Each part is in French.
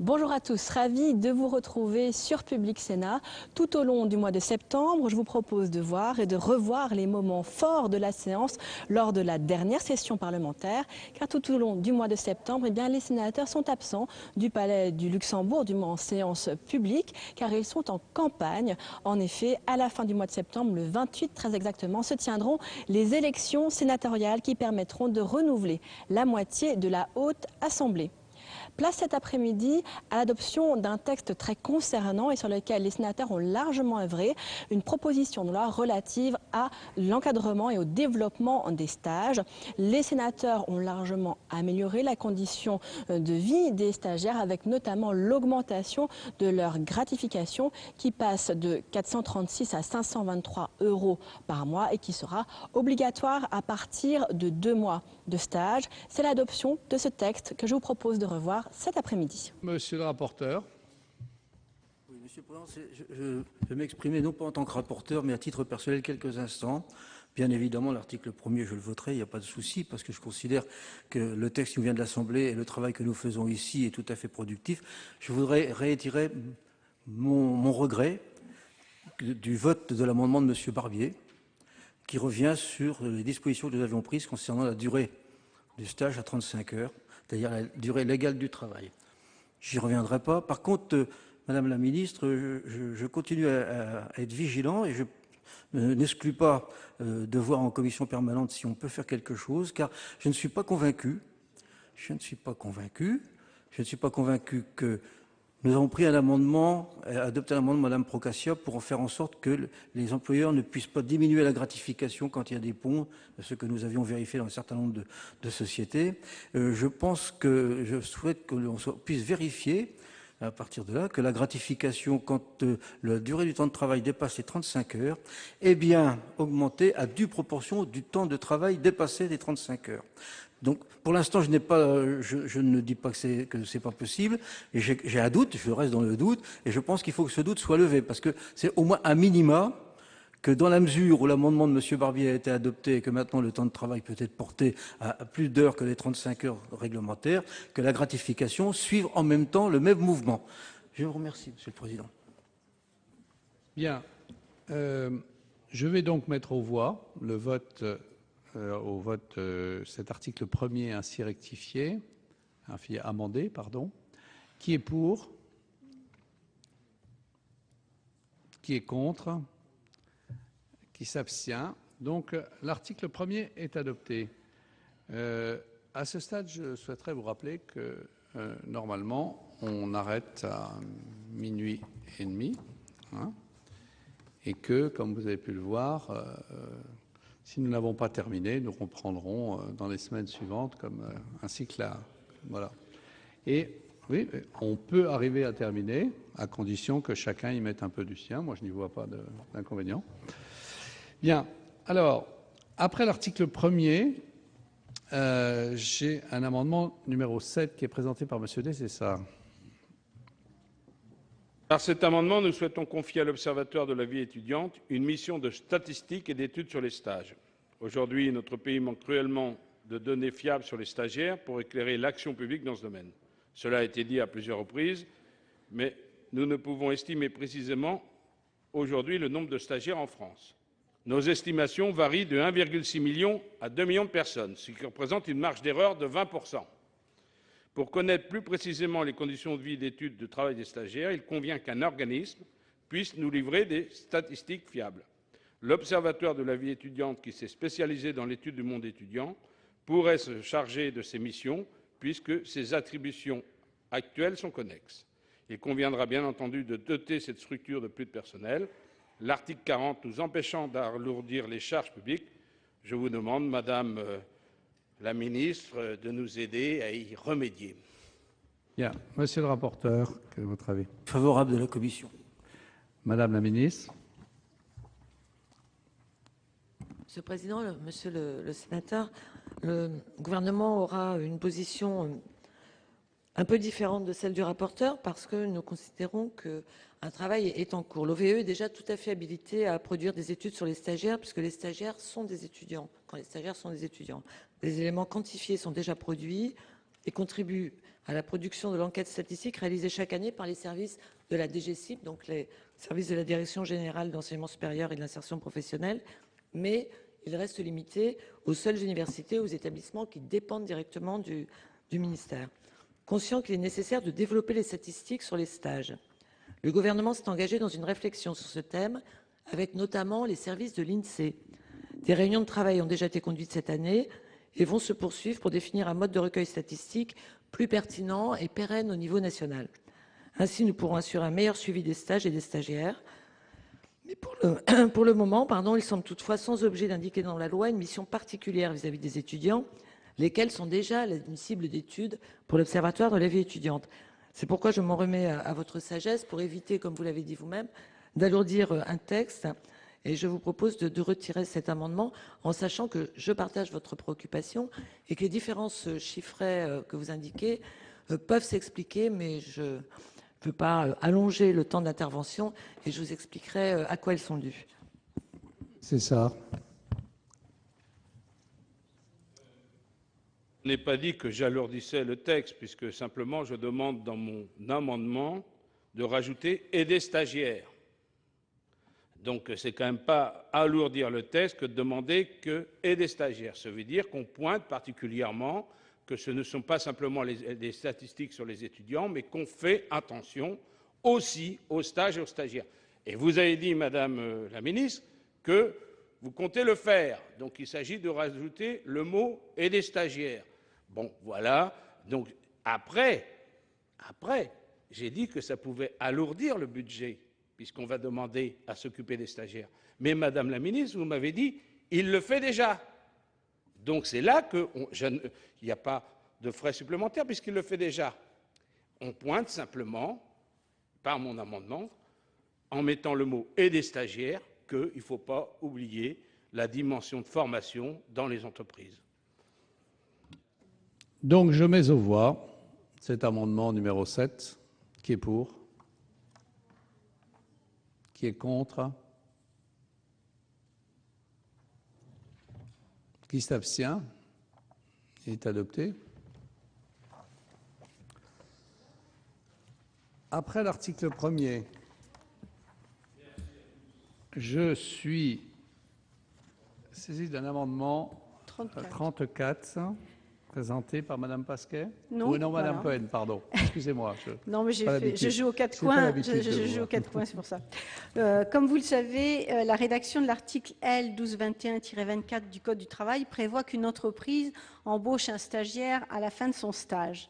Bonjour à tous, ravi de vous retrouver sur Public Sénat. Tout au long du mois de septembre, je vous propose de voir et de revoir les moments forts de la séance lors de la dernière session parlementaire, car tout au long du mois de septembre, eh bien, les sénateurs sont absents du Palais du Luxembourg, du moins en séance publique, car ils sont en campagne. En effet, à la fin du mois de septembre, le 28 très exactement, se tiendront les élections sénatoriales qui permettront de renouveler la moitié de la Haute Assemblée. Place cet après-midi à l'adoption d'un texte très concernant et sur lequel les sénateurs ont largement œuvré, une proposition de loi relative à l'encadrement et au développement des stages. Les sénateurs ont largement amélioré la condition de vie des stagiaires avec notamment l'augmentation de leur gratification qui passe de 436 à 523 € par mois et qui sera obligatoire à partir de 2 mois de stage. C'est l'adoption de ce texte que je vous propose de revoir cet après-midi. Monsieur le rapporteur. Oui, Monsieur le Président, je vais m'exprimer non pas en tant que rapporteur, mais à titre personnel quelques instants. Bien évidemment, l'article 1er, je le voterai, il n'y a pas de souci, parce que je considère que le texte qui nous vient de l'Assemblée et le travail que nous faisons ici est tout à fait productif. Je voudrais réitérer mon regret du vote de l'amendement de Monsieur Barbier, qui revient sur les dispositions que nous avions prises concernant la durée du stage à 35 heures, c'est-à-dire la durée légale du travail. J'y reviendrai pas. Par contre, Madame la Ministre, je continue à être vigilant et je n'exclus pas de voir en commission permanente si on peut faire quelque chose, car je ne suis pas convaincu. Je ne suis pas convaincu que nous avons pris un amendement, adopté un amendement de Mme Procaccia pour en faire en sorte que les employeurs ne puissent pas diminuer la gratification quand il y a des ponts, ce que nous avions vérifié dans un certain nombre de sociétés. Je souhaite que l'on puisse vérifier à partir de là que la gratification, quand la durée du temps de travail dépasse les 35 heures, est bien augmentée à due proportion du temps de travail dépassé des 35 heures. Donc, pour l'instant, je ne dis pas que c'est pas possible, et j'ai un doute, je reste dans le doute, et je pense qu'il faut que ce doute soit levé, parce que c'est au moins un minima que dans la mesure où l'amendement de M. Barbier a été adopté et que maintenant le temps de travail peut être porté à plus d'heures que les 35 heures réglementaires, que la gratification suive en même temps le même mouvement. Je vous remercie, Monsieur le Président. Bien. Je vais donc mettre au vote cet article 1er ainsi rectifié, amendé, pardon. Qui est pour? Qui est contre? Qui s'abstient? Donc l'article 1er est adopté. À ce stade, je souhaiterais vous rappeler que normalement, on arrête à minuit et demi, hein, et que, comme vous avez pu le voir, si nous n'avons pas terminé, nous reprendrons dans les semaines suivantes comme un cycle là. Voilà. Et oui, on peut arriver à terminer à condition que chacun y mette un peu du sien. Moi, je n'y vois pas d'inconvénient. Bien. Alors, après l'article 1er, j'ai un amendement numéro 7 qui est présenté par M. Desessard. Par cet amendement, nous souhaitons confier à l'Observatoire de la vie étudiante une mission de statistiques et d'études sur les stages. Aujourd'hui, notre pays manque cruellement de données fiables sur les stagiaires pour éclairer l'action publique dans ce domaine. Cela a été dit à plusieurs reprises, mais nous ne pouvons estimer précisément aujourd'hui le nombre de stagiaires en France. Nos estimations varient de 1,6 million à 2 millions de personnes, ce qui représente une marge d'erreur de 20%. Pour connaître plus précisément les conditions de vie, d'études, de travail des stagiaires, il convient qu'un organisme puisse nous livrer des statistiques fiables. L'Observatoire de la vie étudiante, qui s'est spécialisé dans l'étude du monde étudiant, pourrait se charger de ces missions, puisque ses attributions actuelles sont connexes. Il conviendra bien entendu de doter cette structure de plus de personnel. L'article 40 nous empêchant d'alourdir les charges publiques, je vous demande, Madame la ministre, de nous aider à y remédier. Bien. Monsieur le rapporteur, quel est votre avis? Favorable de la Commission. Madame la ministre. Monsieur le Président, Monsieur le Sénateur, le gouvernement aura une position un peu différente de celle du rapporteur parce que nous considérons que un travail est en cours. L'OVE est déjà tout à fait habilité à produire des études sur les stagiaires, puisque les stagiaires sont des étudiants. Quand les stagiaires sont des étudiants, les éléments quantifiés sont déjà produits et contribuent à la production de l'enquête statistique réalisée chaque année par les services de la DGCIP, donc les services de la Direction générale d'enseignement supérieur et de l'insertion professionnelle, mais il reste limité aux seules universités, aux établissements qui dépendent directement du ministère. Conscient qu'il est nécessaire de développer les statistiques sur les stages, le gouvernement s'est engagé dans une réflexion sur ce thème, avec notamment les services de l'INSEE. Des réunions de travail ont déjà été conduites cette année et vont se poursuivre pour définir un mode de recueil statistique plus pertinent et pérenne au niveau national. Ainsi, nous pourrons assurer un meilleur suivi des stages et des stagiaires. Mais pour le moment, il semble toutefois sans objet d'indiquer dans la loi une mission particulière vis-à-vis des étudiants, lesquels sont déjà une cible d'études pour l'Observatoire de la vie étudiante. C'est pourquoi je m'en remets à votre sagesse pour éviter, comme vous l'avez dit vous-même, d'alourdir un texte. Et je vous propose de retirer cet amendement en sachant que je partage votre préoccupation et que les différences chiffrées que vous indiquez peuvent s'expliquer, mais je ne veux pas allonger le temps d'intervention et je vous expliquerai à quoi elles sont dues. C'est ça. Je n'ai pas dit que j'alourdissais le texte, puisque simplement je demande dans mon amendement de rajouter « et des stagiaires ». Donc c'est quand même pas alourdir le texte que de demander que « et des stagiaires ». Ça veut dire qu'on pointe particulièrement que ce ne sont pas simplement des statistiques sur les étudiants, mais qu'on fait attention aussi aux stages et aux stagiaires. Et vous avez dit, Madame la ministre, que vous comptez le faire. Donc il s'agit de rajouter le mot « et des stagiaires ». Bon, voilà. Donc, après, j'ai dit que ça pouvait alourdir le budget, puisqu'on va demander à s'occuper des stagiaires. Mais, Madame la ministre, vous m'avez dit, il le fait déjà. Donc, c'est là qu'il n'y a pas de frais supplémentaires, puisqu'il le fait déjà. On pointe simplement, par mon amendement, en mettant le mot « et des stagiaires », qu'il ne faut pas oublier la dimension de formation dans les entreprises. Donc, je mets aux voix cet amendement numéro 7. Qui est pour? Qui est contre? Qui s'abstient? Il est adopté. Après l'article 1er, je suis saisi d'un amendement 34. Présenté par Madame Pasquet? Non, oui, non, Madame voilà. Cohen, pardon. Excusez-moi. Non, mais je joue aux quatre coins. Je joue aux quatre coins, c'est pour ça. Comme vous le savez, la rédaction de l'article L 1221-24 du Code du travail prévoit qu'une entreprise embauche un stagiaire à la fin de son stage.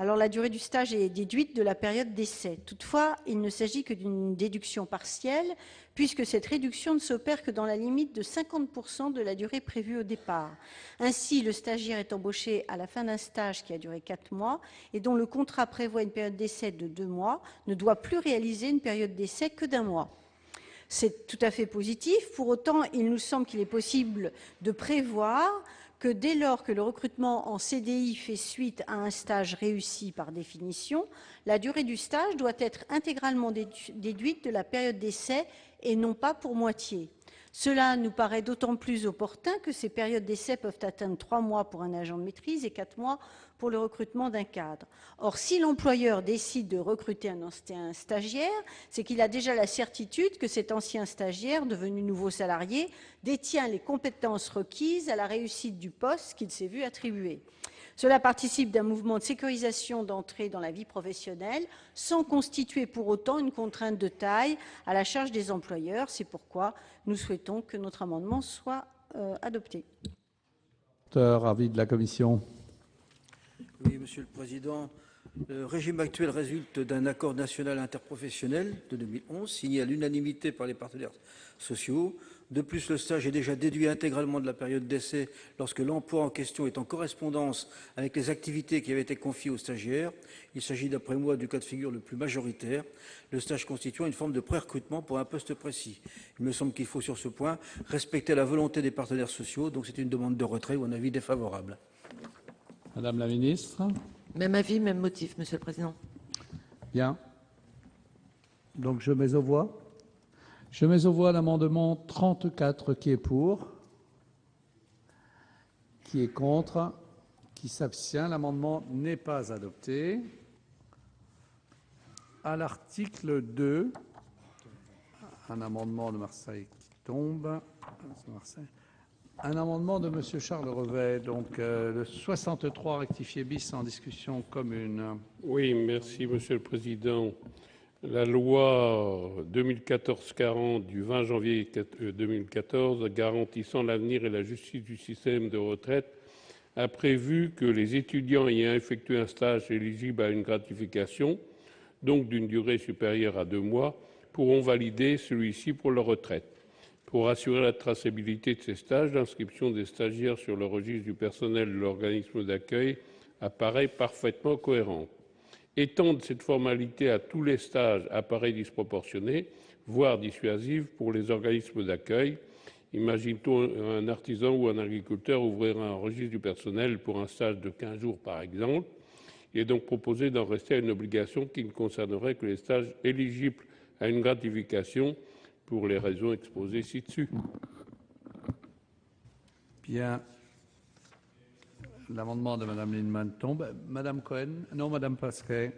Alors, la durée du stage est déduite de la période d'essai. Toutefois, il ne s'agit que d'une déduction partielle, puisque cette réduction ne s'opère que dans la limite de 50% de la durée prévue au départ. Ainsi, le stagiaire est embauché à la fin d'un stage qui a duré 4 mois et dont le contrat prévoit une période d'essai de 2 mois, ne doit plus réaliser une période d'essai que d'1 mois. C'est tout à fait positif. Pour autant, il nous semble qu'il est possible de prévoir que dès lors que le recrutement en CDI fait suite à un stage réussi par définition, la durée du stage doit être intégralement déduite de la période d'essai et non pas pour moitié. Cela nous paraît d'autant plus opportun que ces périodes d'essai peuvent atteindre 3 mois pour un agent de maîtrise et 4 mois pour le recrutement d'un cadre. Or, si l'employeur décide de recruter un ancien stagiaire, c'est qu'il a déjà la certitude que cet ancien stagiaire, devenu nouveau salarié, détient les compétences requises à la réussite du poste qu'il s'est vu attribuer. Cela participe d'un mouvement de sécurisation d'entrée dans la vie professionnelle, sans constituer pour autant une contrainte de taille à la charge des employeurs. C'est pourquoi nous souhaitons que notre amendement soit adopté. Avis de la commission. Oui, Monsieur le Président. Le régime actuel résulte d'un accord national interprofessionnel de 2011, signé à l'unanimité par les partenaires sociaux. De plus, le stage est déjà déduit intégralement de la période d'essai lorsque l'emploi en question est en correspondance avec les activités qui avaient été confiées aux stagiaires. Il s'agit, d'après moi, du cas de figure le plus majoritaire, le stage constituant une forme de pré-recrutement pour un poste précis. Il me semble qu'il faut, sur ce point, respecter la volonté des partenaires sociaux. Donc, c'est une demande de retrait ou un avis défavorable. Madame la ministre. Même avis, même motif, Monsieur le Président. Bien. Donc je mets aux voix. Je mets aux voix l'amendement 34 qui est pour, qui est contre, qui s'abstient. L'amendement n'est pas adopté. À l'article 2, un amendement de Marseille qui tombe. Un amendement de M. Charles Revet, donc le 63 rectifié bis en discussion commune. Oui, merci Monsieur le Président. La loi 2014-40 du 20 janvier 2014 garantissant l'avenir et la justice du système de retraite a prévu que les étudiants ayant effectué un stage éligible à une gratification, donc d'une durée supérieure à 2 mois, pourront valider celui-ci pour leur retraite. Pour assurer la traçabilité de ces stages, l'inscription des stagiaires sur le registre du personnel de l'organisme d'accueil apparaît parfaitement cohérente. Étendre cette formalité à tous les stages apparaît disproportionné, voire dissuasif pour les organismes d'accueil. Imagine-t-on un artisan ou un agriculteur ouvrir un registre du personnel pour un stage de 15 jours, par exemple. Il est donc proposé d'en rester à une obligation qui ne concernerait que les stages éligibles à une gratification pour les raisons exposées ci-dessus. Bien. L'amendement de Mme Lienemann tombe. Madame Cohen, non, Madame Pasquet,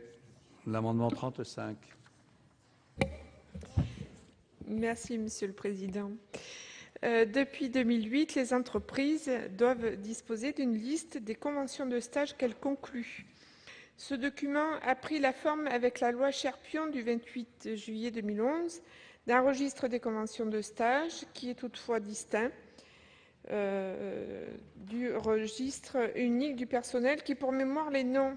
l'amendement 35. Merci, Monsieur le Président. Depuis 2008, les entreprises doivent disposer d'une liste des conventions de stage qu'elles concluent. Ce document a pris la forme avec la loi Cherpion du 28 juillet 2011 d'un registre des conventions de stage qui est toutefois distinct du registre unique du personnel qui, pour mémoire, les noms,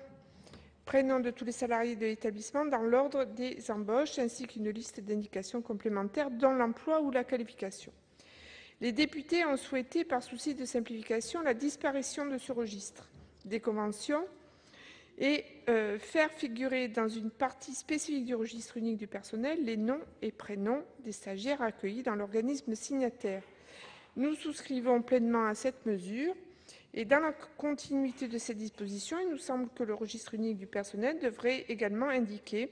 prénoms de tous les salariés de l'établissement dans l'ordre des embauches, ainsi qu'une liste d'indications complémentaires dans l'emploi ou la qualification. Les députés ont souhaité, par souci de simplification, la disparition de ce registre des conventions et faire figurer dans une partie spécifique du registre unique du personnel les noms et prénoms des stagiaires accueillis dans l'organisme signataire. Nous souscrivons pleinement à cette mesure et dans la continuité de ces dispositions, il nous semble que le registre unique du personnel devrait également indiquer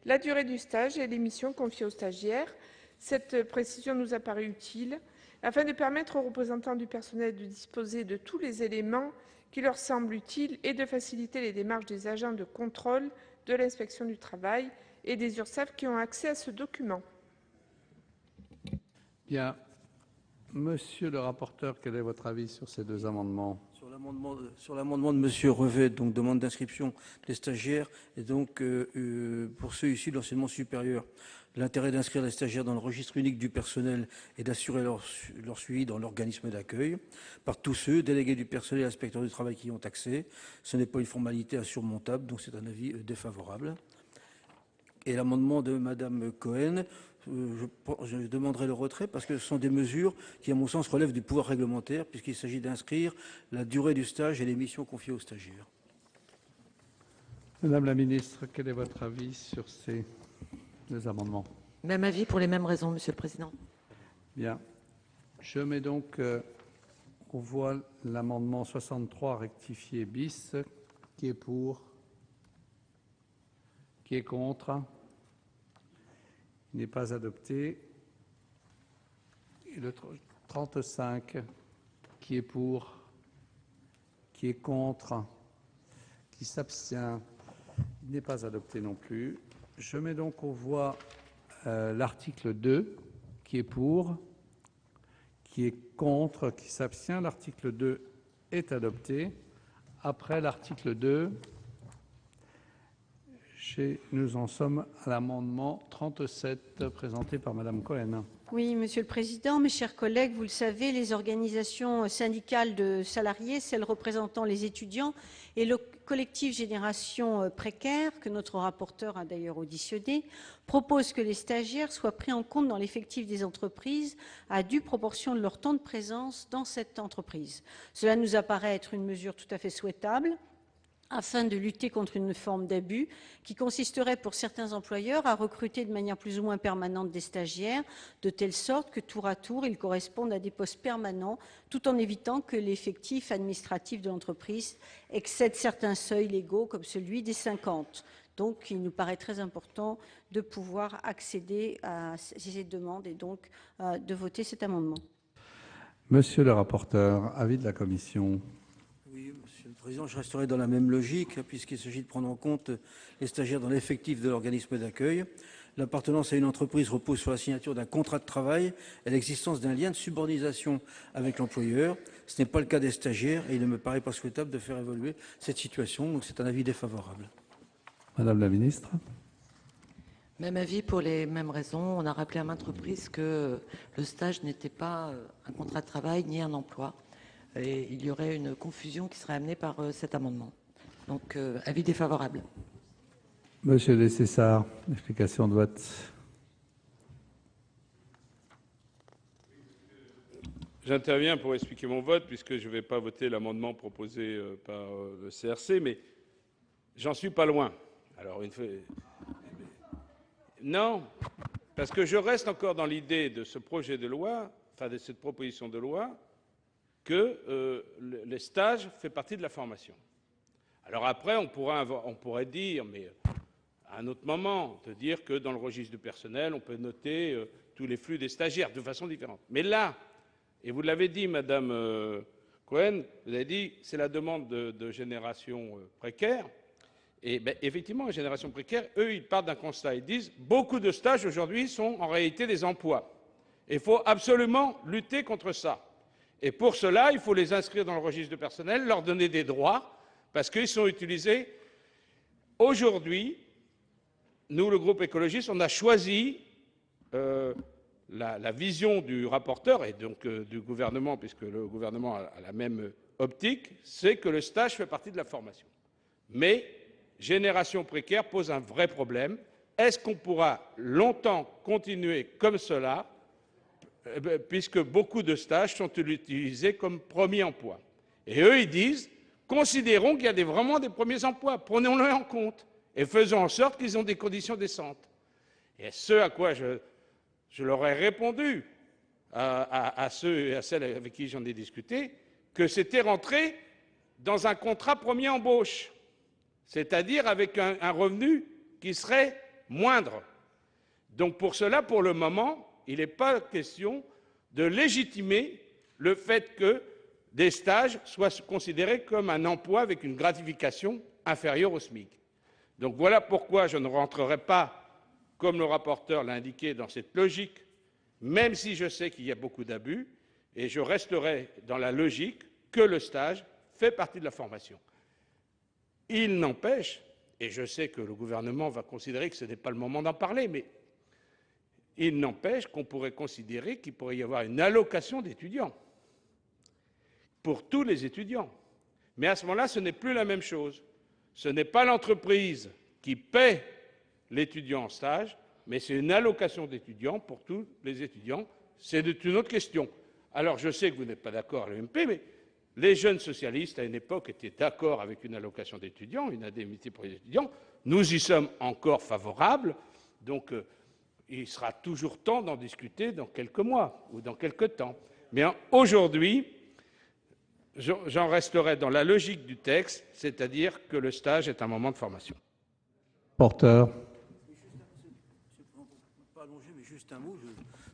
la durée du stage et les missions confiées aux stagiaires. Cette précision nous apparaît utile afin de permettre aux représentants du personnel de disposer de tous les éléments qui leur semblent utiles et de faciliter les démarches des agents de contrôle de l'inspection du travail et des URSSAF qui ont accès à ce document. Bien. Monsieur le rapporteur, quel est votre avis sur ces deux amendements? Sur l'amendement de Monsieur Revet, donc demande d'inscription des stagiaires, et donc pour ceux issus de l'enseignement supérieur, l'intérêt d'inscrire les stagiaires dans le registre unique du personnel est d'assurer leur suivi dans l'organisme d'accueil par tous ceux, délégués du personnel et inspecteurs du travail qui y ont accès. Ce n'est pas une formalité insurmontable, donc c'est un avis défavorable. Et l'amendement de Madame Cohen, je demanderai le retrait parce que ce sont des mesures qui, à mon sens, relèvent du pouvoir réglementaire puisqu'il s'agit d'inscrire la durée du stage et les missions confiées aux stagiaires. Madame la ministre, quel est votre avis sur ces deux amendements? Même avis pour les mêmes raisons, Monsieur le Président. Bien. Je mets donc aux voix l'amendement 63 rectifié bis. Qui est pour? Qui est contre? Il n'est pas adopté. Et le 35, qui est pour? Qui est contre? Qui s'abstient? Il n'est pas adopté non plus. Je mets donc aux voix l'article 2, qui est pour? Qui est contre? Qui s'abstient? L'article 2 est adopté. Après l'article 2, nous en sommes à l'amendement 37 présenté par Madame Cohen. Oui, Monsieur le Président, mes chers collègues, vous le savez, les organisations syndicales de salariés, celles représentant les étudiants et le collectif Génération Précaire, que notre rapporteur a d'ailleurs auditionné, proposent que les stagiaires soient pris en compte dans l'effectif des entreprises à due proportion de leur temps de présence dans cette entreprise. Cela nous apparaît être une mesure tout à fait souhaitable, afin de lutter contre une forme d'abus qui consisterait pour certains employeurs à recruter de manière plus ou moins permanente des stagiaires, de telle sorte que tour à tour, ils correspondent à des postes permanents, tout en évitant que l'effectif administratif de l'entreprise excède certains seuils légaux, comme celui des 50. Donc, il nous paraît très important de pouvoir accéder à ces demandes et donc de voter cet amendement. Monsieur le rapporteur, avis de la commission. Oui, Monsieur le Président, je resterai dans la même logique, puisqu'il s'agit de prendre en compte les stagiaires dans l'effectif de l'organisme d'accueil. L'appartenance à une entreprise repose sur la signature d'un contrat de travail et l'existence d'un lien de subordination avec l'employeur. Ce n'est pas le cas des stagiaires et il ne me paraît pas souhaitable de faire évoluer cette situation. Donc c'est un avis défavorable. Madame la ministre. Même avis pour les mêmes raisons. On a rappelé à maintes reprises que le stage n'était pas un contrat de travail ni un emploi. Et il y aurait une confusion qui serait amenée par cet amendement. Donc, avis défavorable. Monsieur Dessessart, explication de vote. J'interviens pour expliquer mon vote, puisque je ne vais pas voter l'amendement proposé par le CRC, mais j'en suis pas loin. Alors, non, parce que je reste encore dans l'idée de ce projet de loi, enfin de cette proposition de loi, que les stages font partie de la formation. Alors après, on pourrait dire, mais à un autre moment, de dire que dans le registre du personnel, on peut noter tous les flux des stagiaires de façon différente. Mais là, et vous l'avez dit, Madame Cohen, vous avez dit, c'est la demande de génération précaire. Et ben, effectivement, les générations précaires, eux, ils partent d'un constat. Ils disent, beaucoup de stages aujourd'hui sont en réalité des emplois. Il faut absolument lutter contre ça. Et pour cela, il faut les inscrire dans le registre du personnel, leur donner des droits, parce qu'ils sont utilisés. Aujourd'hui, nous, le groupe écologiste, on a choisi la vision du rapporteur et donc du gouvernement, puisque le gouvernement a la même optique, c'est que le stage fait partie de la formation. Mais génération précaire pose un vrai problème. Est-ce qu'on pourra longtemps continuer comme cela, puisque beaucoup de stages sont utilisés comme premier emploi? Et eux, ils disent, considérons qu'il y a vraiment des premiers emplois, prenons-les en compte et faisons en sorte qu'ils ont des conditions décentes. Et ce à quoi je leur ai répondu, à ceux et à celles avec qui j'en ai discuté, que c'était rentré dans un contrat premier embauche, c'est-à-dire avec un revenu qui serait moindre. Donc pour cela, pour le moment, il n'est pas question de légitimer le fait que des stages soient considérés comme un emploi avec une gratification inférieure au SMIC. Donc voilà pourquoi je ne rentrerai pas, comme le rapporteur l'a indiqué, dans cette logique, même si je sais qu'il y a beaucoup d'abus, et je resterai dans la logique que le stage fait partie de la formation. Il n'empêche, et je sais que le gouvernement va considérer que ce n'est pas le moment d'en parler, mais il n'empêche qu'on pourrait considérer qu'il pourrait y avoir une allocation d'étudiants pour tous les étudiants. Mais à ce moment-là, ce n'est plus la même chose. Ce n'est pas l'entreprise qui paie l'étudiant en stage, mais c'est une allocation d'étudiants pour tous les étudiants. C'est une autre question. Alors, je sais que vous n'êtes pas d'accord à l'UMP, mais les jeunes socialistes, à une époque, étaient d'accord avec une allocation d'étudiants, une indemnité pour les étudiants. Nous y sommes encore favorables, donc il sera toujours temps d'en discuter dans quelques mois ou dans quelques temps. Mais aujourd'hui, j'en resterai dans la logique du texte, c'est-à-dire que le stage est un moment de formation. Porteur. Pas allongé, mais juste un mot.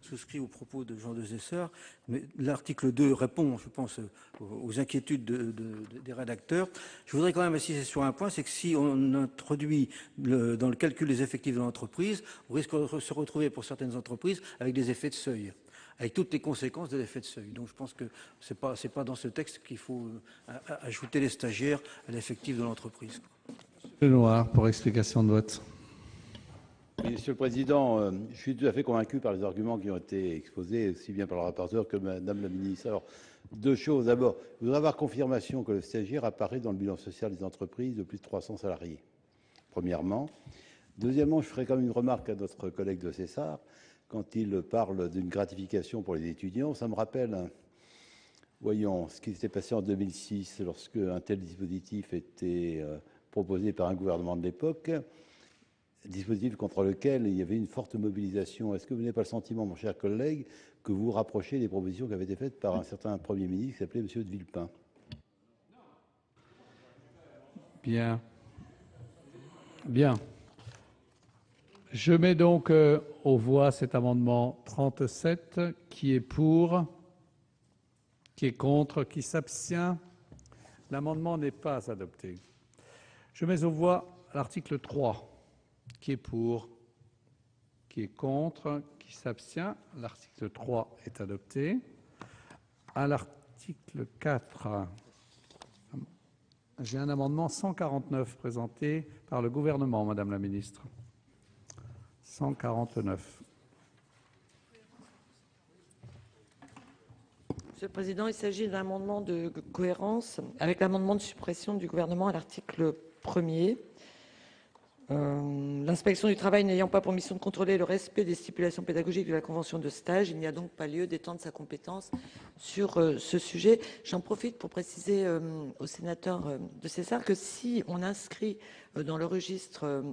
Je souscris aux propos de Jean Dessessart. Mais l'article 2 répond, je pense, aux inquiétudes des rédacteurs. Je voudrais quand même insister sur un point, c'est que si on introduit dans le calcul des effectifs de l'entreprise, on risque de se retrouver pour certaines entreprises avec des effets de seuil, avec toutes les conséquences de l'effet de seuil. Donc je pense que ce n'est pas dans ce texte qu'il faut ajouter les stagiaires à l'effectif de l'entreprise. Monsieur Noir, pour explication de vote. Oui, Monsieur le Président, je suis tout à fait convaincu par les arguments qui ont été exposés, aussi bien par le rapporteur que Madame la Ministre. Alors, deux choses. D'abord, je voudrais avoir confirmation que le stagiaire apparaît dans le bilan social des entreprises de plus de 300 salariés, premièrement. Deuxièmement, je ferai quand même une remarque à notre collègue de Cessart. Quand il parle d'une gratification pour les étudiants, ça me rappelle, voyons, ce qui s'était passé en 2006 lorsque un tel dispositif était proposé par un gouvernement de l'époque, dispositif contre lequel il y avait une forte mobilisation. Est-ce que vous n'avez pas le sentiment, mon cher collègue, que vous vous rapprochez des propositions qui avaient été faites par un certain Premier ministre qui s'appelait M. de Villepin? Bien. Bien. Je mets donc aux voix cet amendement 37. Qui est pour? Qui est contre? Qui s'abstient? L'amendement n'est pas adopté. Je mets aux voix l'article 3. Qui est pour? Qui est contre? Qui s'abstient? L'article 3 est adopté. À l'article 4, j'ai un amendement 149 présenté par le gouvernement, Madame la Ministre. 149. Monsieur le Président, il s'agit d'un amendement de cohérence avec l'amendement de suppression du gouvernement à l'article 1er. L'inspection du travail n'ayant pas pour mission de contrôler le respect des stipulations pédagogiques de la convention de stage, il n'y a donc pas lieu d'étendre sa compétence sur ce sujet. J'en profite pour préciser au sénateur de César que si on inscrit dans le registre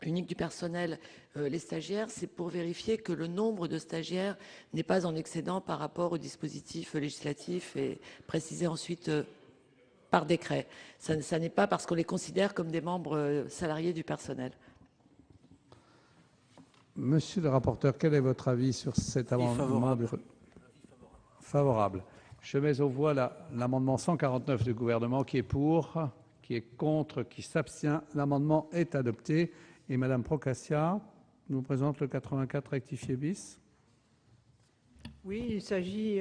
unique du personnel les stagiaires, c'est pour vérifier que le nombre de stagiaires n'est pas en excédent par rapport au dispositif législatif et préciser ensuite par décret. Ça n'est pas parce qu'on les considère comme des membres salariés du personnel. Monsieur le rapporteur, quel est votre avis sur cet amendement? Favorable. Je mets aux voix l'amendement 149 du gouvernement. Qui est pour? Qui est contre? Qui s'abstient? L'amendement est adopté. Et Madame Procaccia nous présente le 84 rectifié bis. Oui, il s'agit,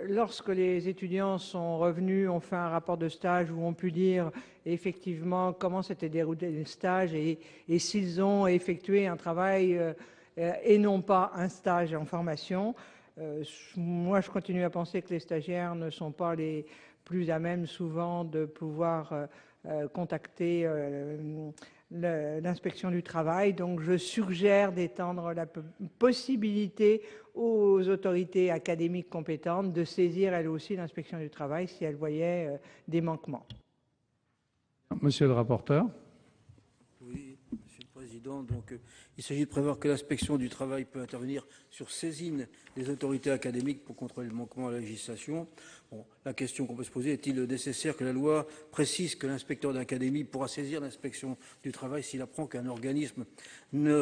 lorsque les étudiants sont revenus, ont fait un rapport de stage où on pu dire effectivement comment s'était déroulé le stage et s'ils ont effectué un travail et non pas un stage en formation. Moi, je continue à penser que les stagiaires ne sont pas les plus à même souvent de pouvoir contacter l'inspection du travail. Donc, je suggère d'étendre la possibilité aux autorités académiques compétentes de saisir elles aussi l'inspection du travail si elles voyaient des manquements. Monsieur le rapporteur. Oui, Monsieur le Président. Donc, il s'agit de prévoir que l'inspection du travail peut intervenir sur saisine des autorités académiques pour contrôler le manquement à la législation. Bon, la question qu'on peut se poser, est-il nécessaire que la loi précise que l'inspecteur d'académie pourra saisir l'inspection du travail s'il apprend qu'un organisme ne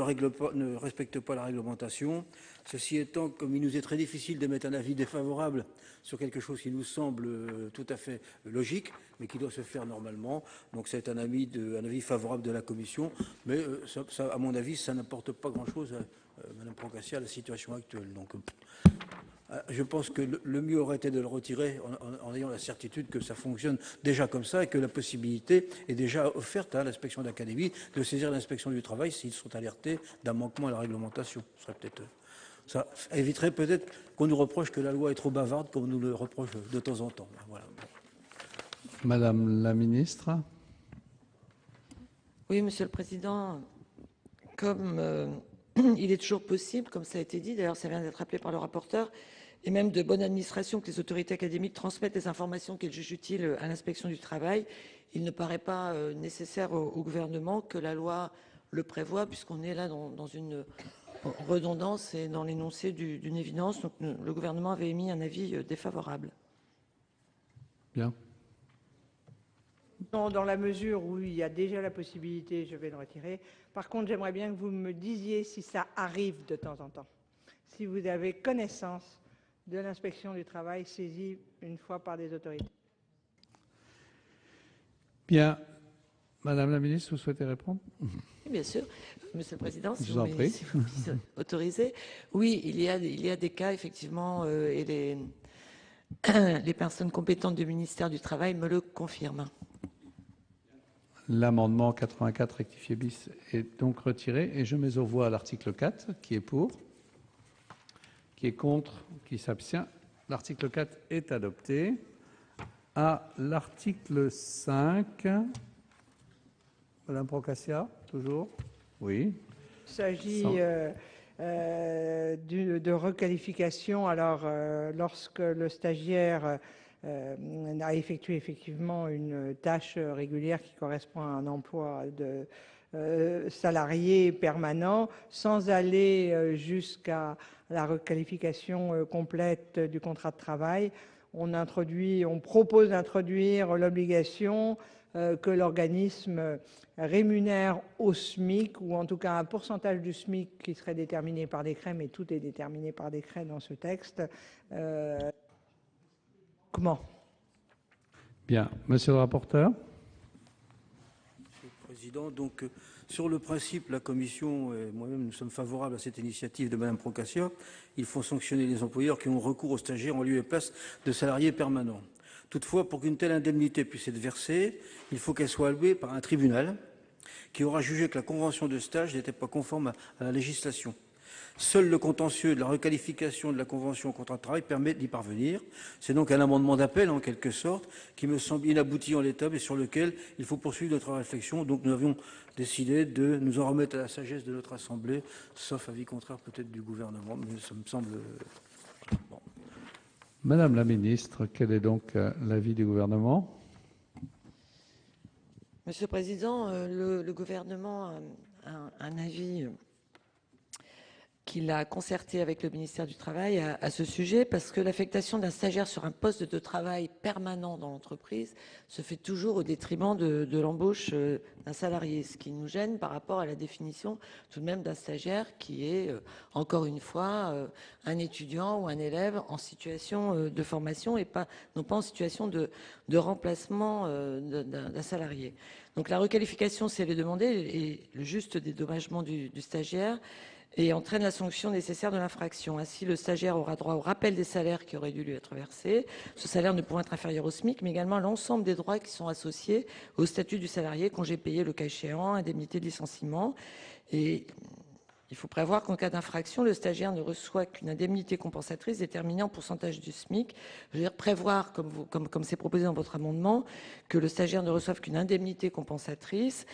respecte pas la réglementation? Ceci étant, comme il nous est très difficile d'émettre un avis défavorable sur quelque chose qui nous semble tout à fait logique, mais qui doit se faire normalement, donc c'est un avis favorable de la Commission, mais à mon avis, ça n'apporte pas grand-chose, Madame Procaccia, à la situation actuelle. Donc, je pense que le mieux aurait été de le retirer en ayant la certitude que ça fonctionne déjà comme ça et que la possibilité est déjà offerte à l'inspection d'académie de saisir l'inspection du travail s'ils sont alertés d'un manquement à la réglementation. Ce serait peut-être... Ça éviterait peut-être qu'on nous reproche que la loi est trop bavarde, comme on nous le reproche de temps en temps. Voilà. Madame la Ministre. Oui, Monsieur le Président, comme il est toujours possible, comme ça a été dit, d'ailleurs ça vient d'être rappelé par le rapporteur, et même de bonne administration que les autorités académiques transmettent les informations qu'elles jugent utiles à l'inspection du travail, il ne paraît pas nécessaire au gouvernement que la loi le prévoie, puisqu'on est là dans une redondance et dans l'énoncé d'une évidence. Donc le gouvernement avait émis un avis défavorable. Bien. Non, dans la mesure où il y a déjà la possibilité, je vais le retirer. Par contre, j'aimerais bien que vous me disiez si ça arrive de temps en temps. Si vous avez connaissance de l'inspection du travail saisie une fois par des autorités. Bien. Madame la Ministre, vous souhaitez répondre? Oui, bien sûr. Monsieur le Président, si je vous en prie. Si vous autorisez. Oui, il y a des cas, effectivement, et les personnes compétentes du ministère du Travail me le confirment. L'amendement 84 rectifié bis est donc retiré et je mets aux voix l'article 4 qui est pour, qui est contre, qui s'abstient. L'article 4 est adopté. À l'article 5, Madame Procaccia, toujours? Oui. Il s'agit de requalification. Alors, lorsque le stagiaire a effectué effectivement une tâche régulière qui correspond à un emploi de salarié permanent, sans aller jusqu'à la requalification complète du contrat de travail, on propose d'introduire l'obligation que l'organisme rémunère au SMIC, ou en tout cas un pourcentage du SMIC qui serait déterminé par décret, mais tout est déterminé par décret dans ce texte. Comment ? Bien. Monsieur le rapporteur. Monsieur le Président, donc sur le principe, la Commission et moi-même, nous sommes favorables à cette initiative de Mme Procaccia. Il faut sanctionner les employeurs qui ont recours aux stagiaires en lieu et place de salariés permanents. Toutefois, pour qu'une telle indemnité puisse être versée, il faut qu'elle soit allouée par un tribunal qui aura jugé que la convention de stage n'était pas conforme à la législation. Seul le contentieux de la requalification de la convention au contrat de travail permet d'y parvenir. C'est donc un amendement d'appel, en quelque sorte, qui me semble inabouti en l'état, mais sur lequel il faut poursuivre notre réflexion. Donc nous avions décidé de nous en remettre à la sagesse de notre Assemblée, sauf avis contraire peut-être du gouvernement, mais ça me semble... Bon. Madame la ministre, quel est donc l'avis du gouvernement? Monsieur le Président, le gouvernement a un avis qu'il a concerté avec le ministère du Travail à ce sujet, parce que l'affectation d'un stagiaire sur un poste de travail permanent dans l'entreprise se fait toujours au détriment de l'embauche d'un salarié, ce qui nous gêne par rapport à la définition tout de même d'un stagiaire qui est, encore une fois, un étudiant ou un élève en situation de formation et non pas en situation de remplacement d'un salarié. Donc la requalification, si elle est demandée, et le juste dédommagement du stagiaire, et entraîne la sanction nécessaire de l'infraction. Ainsi, le stagiaire aura droit au rappel des salaires qui auraient dû lui être versés, ce salaire ne pouvant être inférieur au SMIC, mais également à l'ensemble des droits qui sont associés au statut du salarié, congé payé le cas échéant, indemnité de licenciement. Et il faut prévoir qu'en cas d'infraction, le stagiaire ne reçoit qu'une indemnité compensatrice déterminée en pourcentage du SMIC. Je veux dire, prévoir, comme c'est proposé dans votre amendement, que le stagiaire ne reçoive qu'une indemnité compensatrice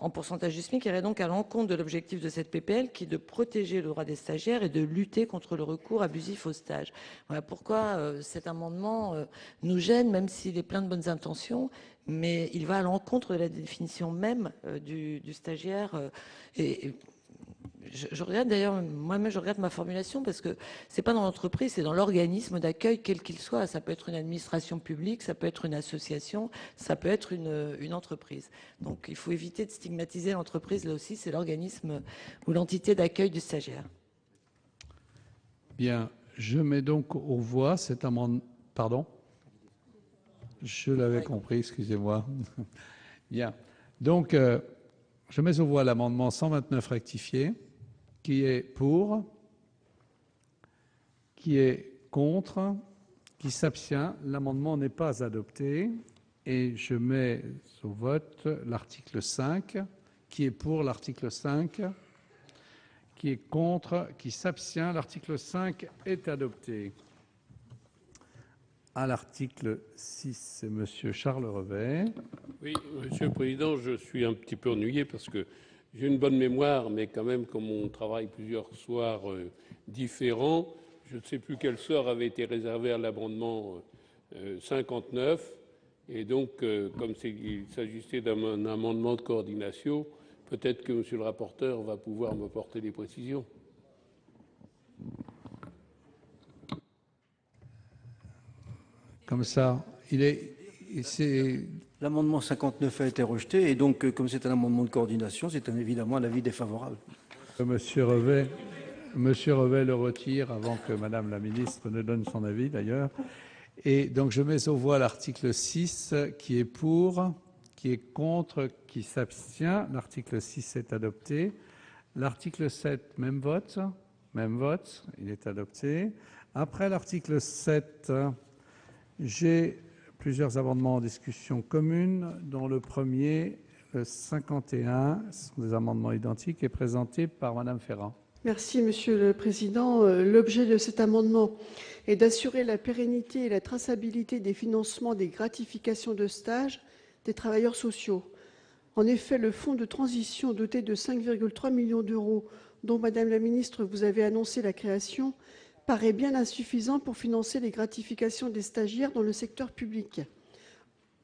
en pourcentage du SMIC irait donc à l'encontre de l'objectif de cette PPL qui est de protéger le droit des stagiaires et de lutter contre le recours abusif au stage. Voilà pourquoi cet amendement nous gêne, même s'il est plein de bonnes intentions, mais il va à l'encontre de la définition même du stagiaire. Je regrette d'ailleurs, moi-même je regrette ma formulation parce que c'est pas dans l'entreprise, c'est dans l'organisme d'accueil quel qu'il soit. Ça peut être une administration publique, ça peut être une association, ça peut être une entreprise. Donc il faut éviter de stigmatiser l'entreprise, là aussi c'est l'organisme ou l'entité d'accueil du stagiaire. Bien, je mets donc aux voix cet amendement. Pardon ? Je l'avais compris, excusez-moi. Bien, donc je mets aux voix l'amendement 129 rectifié. Qui est pour? Qui est contre? Qui s'abstient? L'amendement n'est pas adopté. Et je mets au vote l'article 5. Qui est pour l'article 5? Qui est contre? Qui s'abstient? L'article 5 est adopté. À l'article 6, c'est M. Charles Revet. Oui, Monsieur le Président, je suis un petit peu ennuyé parce que j'ai une bonne mémoire, mais quand même, comme on travaille plusieurs soirs différents, je ne sais plus quel sort avait été réservé à l'amendement 59. Et donc, comme il s'agissait d'un amendement de coordination, peut-être que Monsieur le rapporteur va pouvoir me porter des précisions. Comme ça, L'amendement 59 a été rejeté et donc, comme c'est un amendement de coordination, c'est évidemment un avis défavorable. Monsieur Revet le retire avant que Madame la ministre ne donne son avis d'ailleurs. Et donc je mets aux voix l'article 6 qui est pour, qui est contre, qui s'abstient. L'article 6 est adopté. L'article 7, même vote, il est adopté. Après l'article 7, j'ai plusieurs amendements en discussion commune, dont le premier, le 51, ce sont des amendements identiques, est présenté par Madame Ferrand. Merci, Monsieur le Président. L'objet de cet amendement est d'assurer la pérennité et la traçabilité des financements des gratifications de stage des travailleurs sociaux. En effet, le fonds de transition doté de 5,3 millions d'euros, dont Madame la Ministre, vous avez annoncé la création, paraît bien insuffisant pour financer les gratifications des stagiaires dans le secteur public.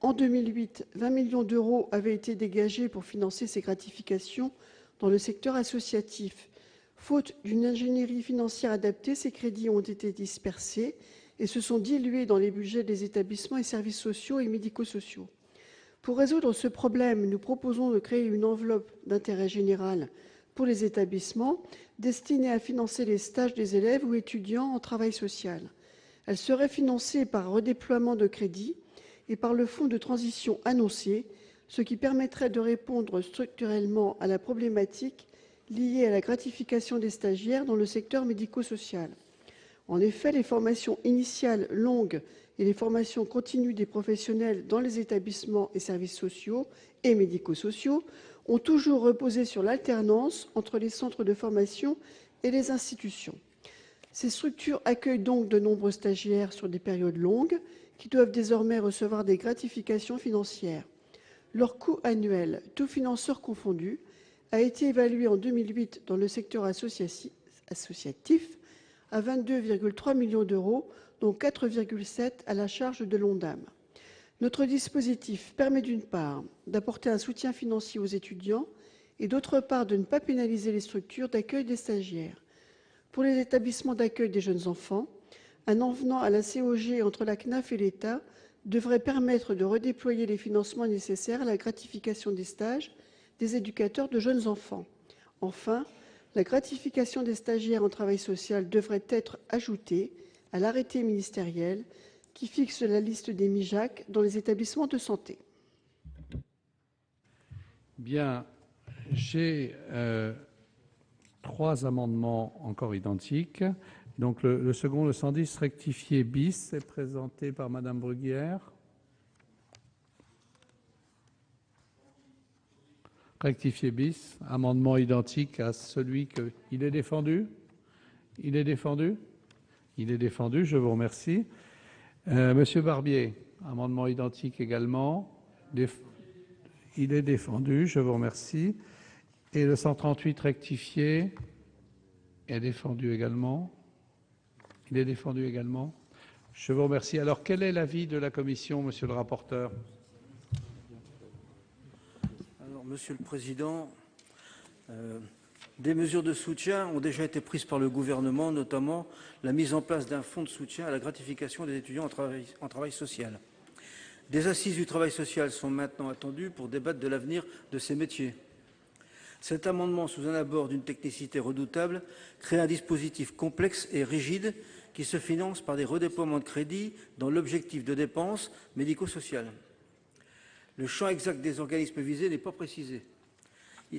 En 2008, 20 millions d'euros avaient été dégagés pour financer ces gratifications dans le secteur associatif. Faute d'une ingénierie financière adaptée, ces crédits ont été dispersés et se sont dilués dans les budgets des établissements et services sociaux et médico-sociaux. Pour résoudre ce problème, nous proposons de créer une enveloppe d'intérêt général pour les établissements destinée à financer les stages des élèves ou étudiants en travail social. Elle serait financée par redéploiement de crédits et par le fonds de transition annoncé, ce qui permettrait de répondre structurellement à la problématique liée à la gratification des stagiaires dans le secteur médico-social. En effet, les formations initiales longues et les formations continues des professionnels dans les établissements et services sociaux et médico-sociaux ont toujours reposé sur l'alternance entre les centres de formation et les institutions. Ces structures accueillent donc de nombreux stagiaires sur des périodes longues qui doivent désormais recevoir des gratifications financières. Leur coût annuel, tous financeurs confondus, a été évalué en 2008 dans le secteur associatif à 22,3 millions d'euros, dont 4,7 à la charge de l'ONDAM. Notre dispositif permet d'une part d'apporter un soutien financier aux étudiants et d'autre part de ne pas pénaliser les structures d'accueil des stagiaires. Pour les établissements d'accueil des jeunes enfants, un avenant à la COG entre la CNAF et l'État devrait permettre de redéployer les financements nécessaires à la gratification des stages des éducateurs de jeunes enfants. Enfin, la gratification des stagiaires en travail social devrait être ajoutée à l'arrêté ministériel qui fixe la liste des MIJAC dans les établissements de santé. Bien, j'ai 3 amendements encore identiques. Donc le second, le 110 rectifié bis, est présenté par Madame Bruguière. Rectifié bis, amendement identique à celui que... Il est défendu? Il est défendu? Il est défendu, je vous remercie. Monsieur Barbier, amendement identique également. Il est défendu, je vous remercie. Et le 138 rectifié est défendu également. Il est défendu également. Je vous remercie. Alors, quel est l'avis de la commission, monsieur le rapporteur? Alors, Monsieur le Président, des mesures de soutien ont déjà été prises par le gouvernement, notamment la mise en place d'un fonds de soutien à la gratification des étudiants en travail social. Des assises du travail social sont maintenant attendues pour débattre de l'avenir de ces métiers. Cet amendement, sous un abord d'une technicité redoutable, crée un dispositif complexe et rigide qui se finance par des redéploiements de crédits dans l'objectif de dépenses médico-sociales. Le champ exact des organismes visés n'est pas précisé.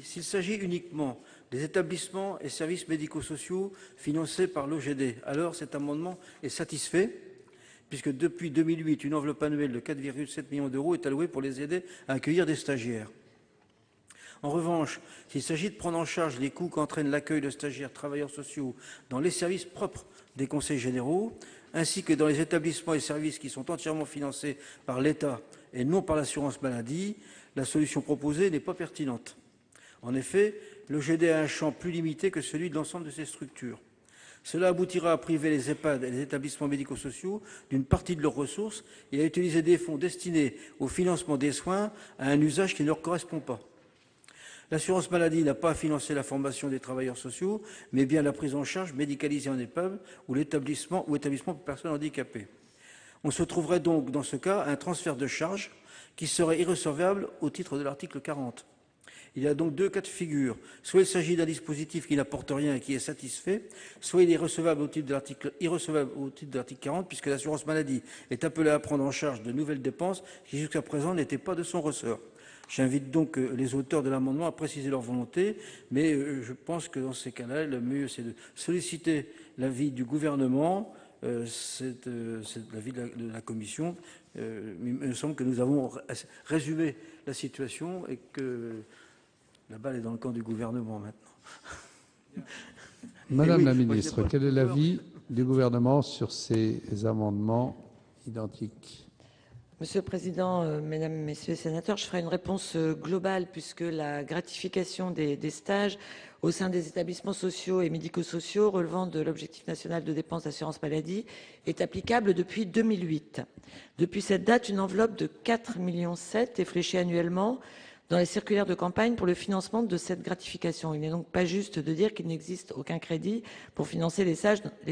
S'il s'agit uniquement des établissements et services médico-sociaux financés par l'OGD, alors cet amendement est satisfait, puisque depuis 2008, une enveloppe annuelle de 4,7 millions d'euros est allouée pour les aider à accueillir des stagiaires. En revanche, s'il s'agit de prendre en charge les coûts qu'entraîne l'accueil de stagiaires travailleurs sociaux dans les services propres des conseils généraux, ainsi que dans les établissements et services qui sont entièrement financés par l'État et non par l'assurance maladie, la solution proposée n'est pas pertinente. En effet, l'OGD a un champ plus limité que celui de l'ensemble de ces structures. Cela aboutira à priver les EHPAD et les établissements médico-sociaux d'une partie de leurs ressources et à utiliser des fonds destinés au financement des soins à un usage qui ne leur correspond pas. L'assurance maladie n'a pas à financer la formation des travailleurs sociaux, mais bien la prise en charge médicalisée en EHPAD ou établissement pour personnes handicapées. On se trouverait donc dans ce cas un transfert de charges qui serait irrecevable au titre de l'article 40. Il y a donc 2 cas de figure. Soit il s'agit d'un dispositif qui n'apporte rien et qui est satisfait, soit il est irrecevable au titre de l'article 40, puisque l'assurance maladie est appelée à prendre en charge de nouvelles dépenses qui jusqu'à présent n'étaient pas de son ressort. J'invite donc les auteurs de l'amendement à préciser leur volonté, mais je pense que dans ces cas-là, le mieux c'est de solliciter l'avis du gouvernement, c'est l'avis de la commission. Il me semble que nous avons résumé la situation et que la balle est dans le camp du gouvernement maintenant. Madame la ministre, quel est l'avis du gouvernement sur ces amendements identiques? Monsieur le Président, Mesdames, Messieurs les sénateurs, je ferai une réponse globale puisque la gratification des stages au sein des établissements sociaux et médico-sociaux relevant de l'objectif national de dépenses d'assurance maladie est applicable depuis 2008. Depuis cette date, une enveloppe de 4,7 millions est fléchée annuellement dans la circulaire de campagne pour le financement de cette gratification. Il n'est donc pas juste de dire qu'il n'existe aucun crédit pour financer les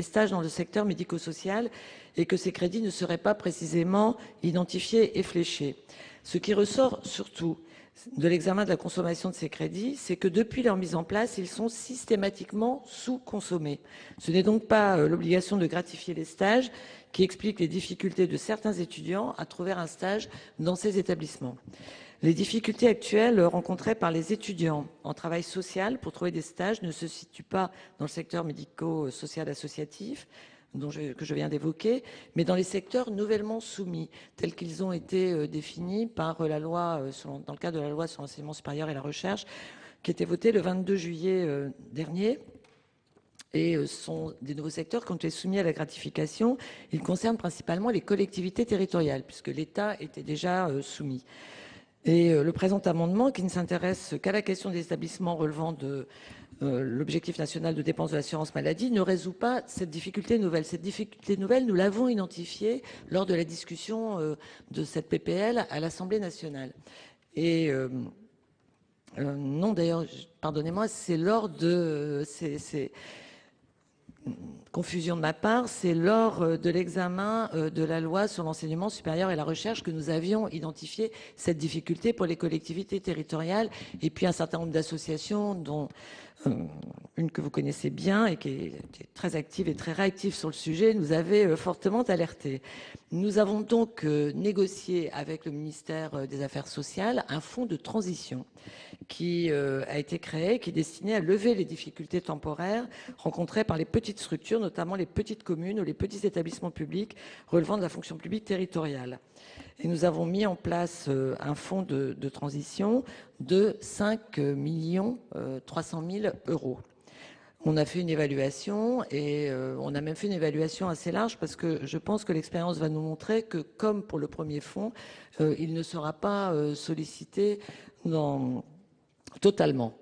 stages dans le secteur médico-social et que ces crédits ne seraient pas précisément identifiés et fléchés. Ce qui ressort surtout de l'examen de la consommation de ces crédits, c'est que depuis leur mise en place, ils sont systématiquement sous-consommés. Ce n'est donc pas l'obligation de gratifier les stages qui explique les difficultés de certains étudiants à trouver un stage dans ces établissements. Les difficultés actuelles rencontrées par les étudiants en travail social pour trouver des stages ne se situent pas dans le secteur médico-social associatif, que je viens d'évoquer, mais dans les secteurs nouvellement soumis, tels qu'ils ont été définis par la loi, dans le cadre de la loi sur l'enseignement supérieur et la recherche, qui a été votée le 22 juillet dernier. Et sont des nouveaux secteurs qui ont été soumis à la gratification. Ils concernent principalement les collectivités territoriales, puisque l'État était déjà soumis. Et le présent amendement, qui ne s'intéresse qu'à la question des établissements relevant de l'objectif national de dépenses de l'assurance maladie, ne résout pas cette difficulté nouvelle. Cette difficulté nouvelle, nous l'avons identifiée lors de la discussion de cette PPL à l'Assemblée nationale. Et non, d'ailleurs, pardonnez-moi, c'est lors de... confusion de ma part, c'est lors de l'examen de la loi sur l'enseignement supérieur et la recherche que nous avions identifié cette difficulté pour les collectivités territoriales et puis un certain nombre d'associations, dont une que vous connaissez bien et qui est très active et très réactive sur le sujet, nous avait fortement alertés. Nous avons donc négocié avec le ministère des Affaires sociales un fonds de transition qui a été créé, qui est destiné à lever les difficultés temporaires rencontrées par les petites structures, notamment les petites communes ou les petits établissements publics relevant de la fonction publique territoriale. Et nous avons mis en place un fonds de transition de 5 300 000 €. On a fait une évaluation et on a même fait une évaluation assez large parce que je pense que l'expérience va nous montrer que, comme pour le premier fonds, il ne sera pas sollicité totalement.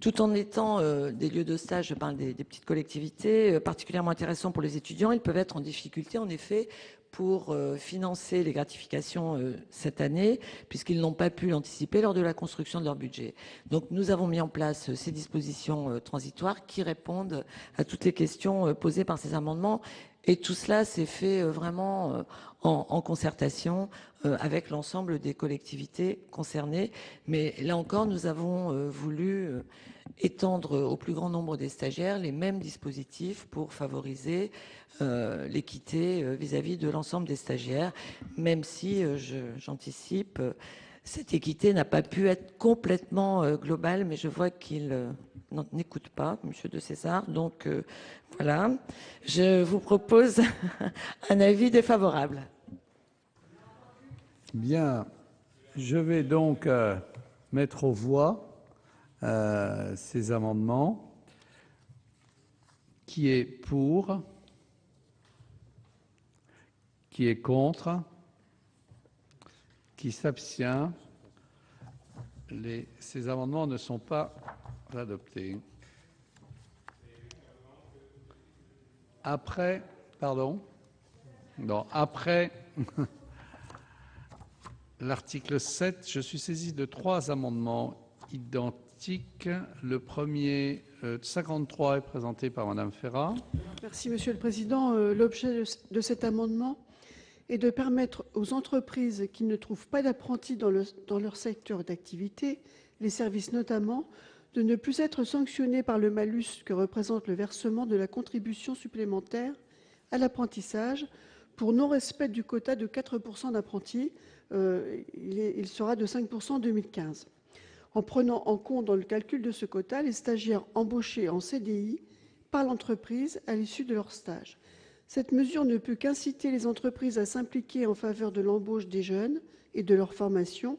Tout en étant des lieux de stage, je parle des petites collectivités, particulièrement intéressants pour les étudiants, ils peuvent être en difficulté, en effet, pour financer les gratifications cette année, puisqu'ils n'ont pas pu l'anticiper lors de la construction de leur budget. Donc nous avons mis en place ces dispositions transitoires qui répondent à toutes les questions posées par ces amendements. Et tout cela s'est fait vraiment en concertation avec l'ensemble des collectivités concernées. Mais là encore, nous avons voulu étendre au plus grand nombre des stagiaires les mêmes dispositifs pour favoriser l'équité vis-à-vis de l'ensemble des stagiaires, même si, j'anticipe, cette équité n'a pas pu être complètement globale, mais je vois qu'il n'écoute pas, Monsieur de César. Donc voilà, je vous propose un avis défavorable. Bien, je vais donc mettre aux voix ces amendements. Qui est pour? Qui est contre? Qui s'abstient? Ces amendements ne sont pas adoptés. Après, pardon? Non, après l'article 7, je suis saisi de 3 amendements identiques. Le premier, 53, est présenté par Madame Ferrat. Merci, Monsieur le Président. L'objet de cet amendement est de permettre aux entreprises qui ne trouvent pas d'apprentis dans leur secteur d'activité, les services notamment, de ne plus être sanctionnées par le malus que représente le versement de la contribution supplémentaire à l'apprentissage pour non-respect du quota de 4% d'apprentis. Il sera de 5% en 2015. En prenant en compte dans le calcul de ce quota les stagiaires embauchés en CDI par l'entreprise à l'issue de leur stage. Cette mesure ne peut qu'inciter les entreprises à s'impliquer en faveur de l'embauche des jeunes et de leur formation,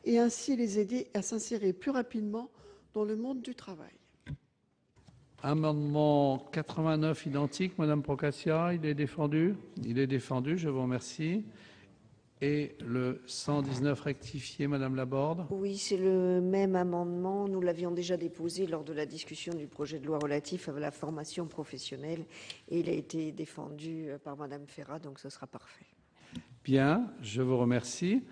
et ainsi les aider à s'insérer plus rapidement dans le monde du travail. Amendement 89 identique, Madame Procaccia, il est défendu? Il est défendu, je vous remercie. Et le 119 rectifié, Madame Laborde? Oui, c'est le même amendement. Nous l'avions déjà déposé lors de la discussion du projet de loi relatif à la formation professionnelle et il a été défendu par Madame Ferrat, donc ce sera parfait. Bien, je vous remercie.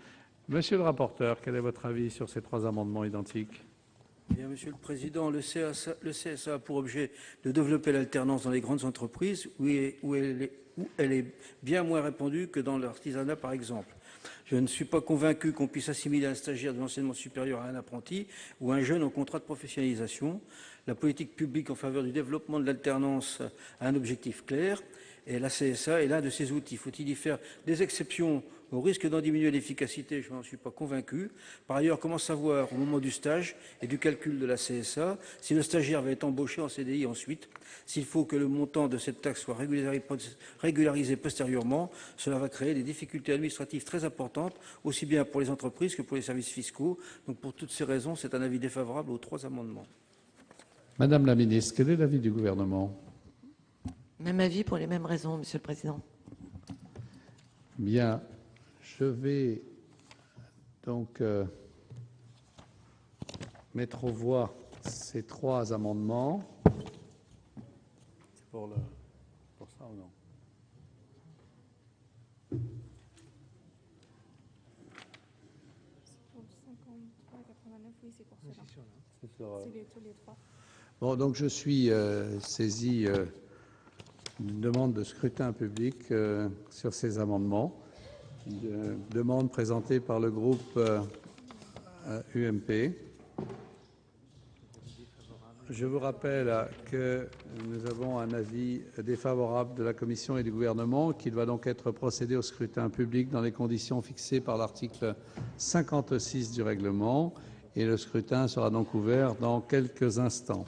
Monsieur le rapporteur, quel est votre avis sur ces trois amendements identiques? Bien, Monsieur le Président, le CSA a pour objet de développer l'alternance dans les grandes entreprises où elle est bien moins répandue que dans l'artisanat, par exemple. Je ne suis pas convaincu qu'on puisse assimiler un stagiaire de l'enseignement supérieur à un apprenti ou un jeune en contrat de professionnalisation. La politique publique en faveur du développement de l'alternance a un objectif clair et la CSA est l'un de ces outils. Faut-il y faire des exceptions au risque d'en diminuer l'efficacité? Je n'en suis pas convaincu. Par ailleurs, comment savoir au moment du stage et du calcul de la CSA si le stagiaire va être embauché en CDI ensuite? S'il faut que le montant de cette taxe soit régularisé postérieurement, cela va créer des difficultés administratives très importantes, aussi bien pour les entreprises que pour les services fiscaux. Donc pour toutes ces raisons, c'est un avis défavorable aux trois amendements. Madame la ministre, quel est l'avis du gouvernement? Même avis pour les mêmes raisons, Monsieur le Président. Bien, je vais donc mettre aux voix ces trois amendements. C'est pour ça ou non? Bon, donc je suis saisi d'une demande de scrutin public sur ces amendements. Demande présentée par le groupe UMP. Je vous rappelle que nous avons un avis défavorable de la Commission et du Gouvernement, qu'il va donc être procédé au scrutin public dans les conditions fixées par l'article 56 du règlement, et le scrutin sera donc ouvert dans quelques instants.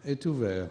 Est ouvert.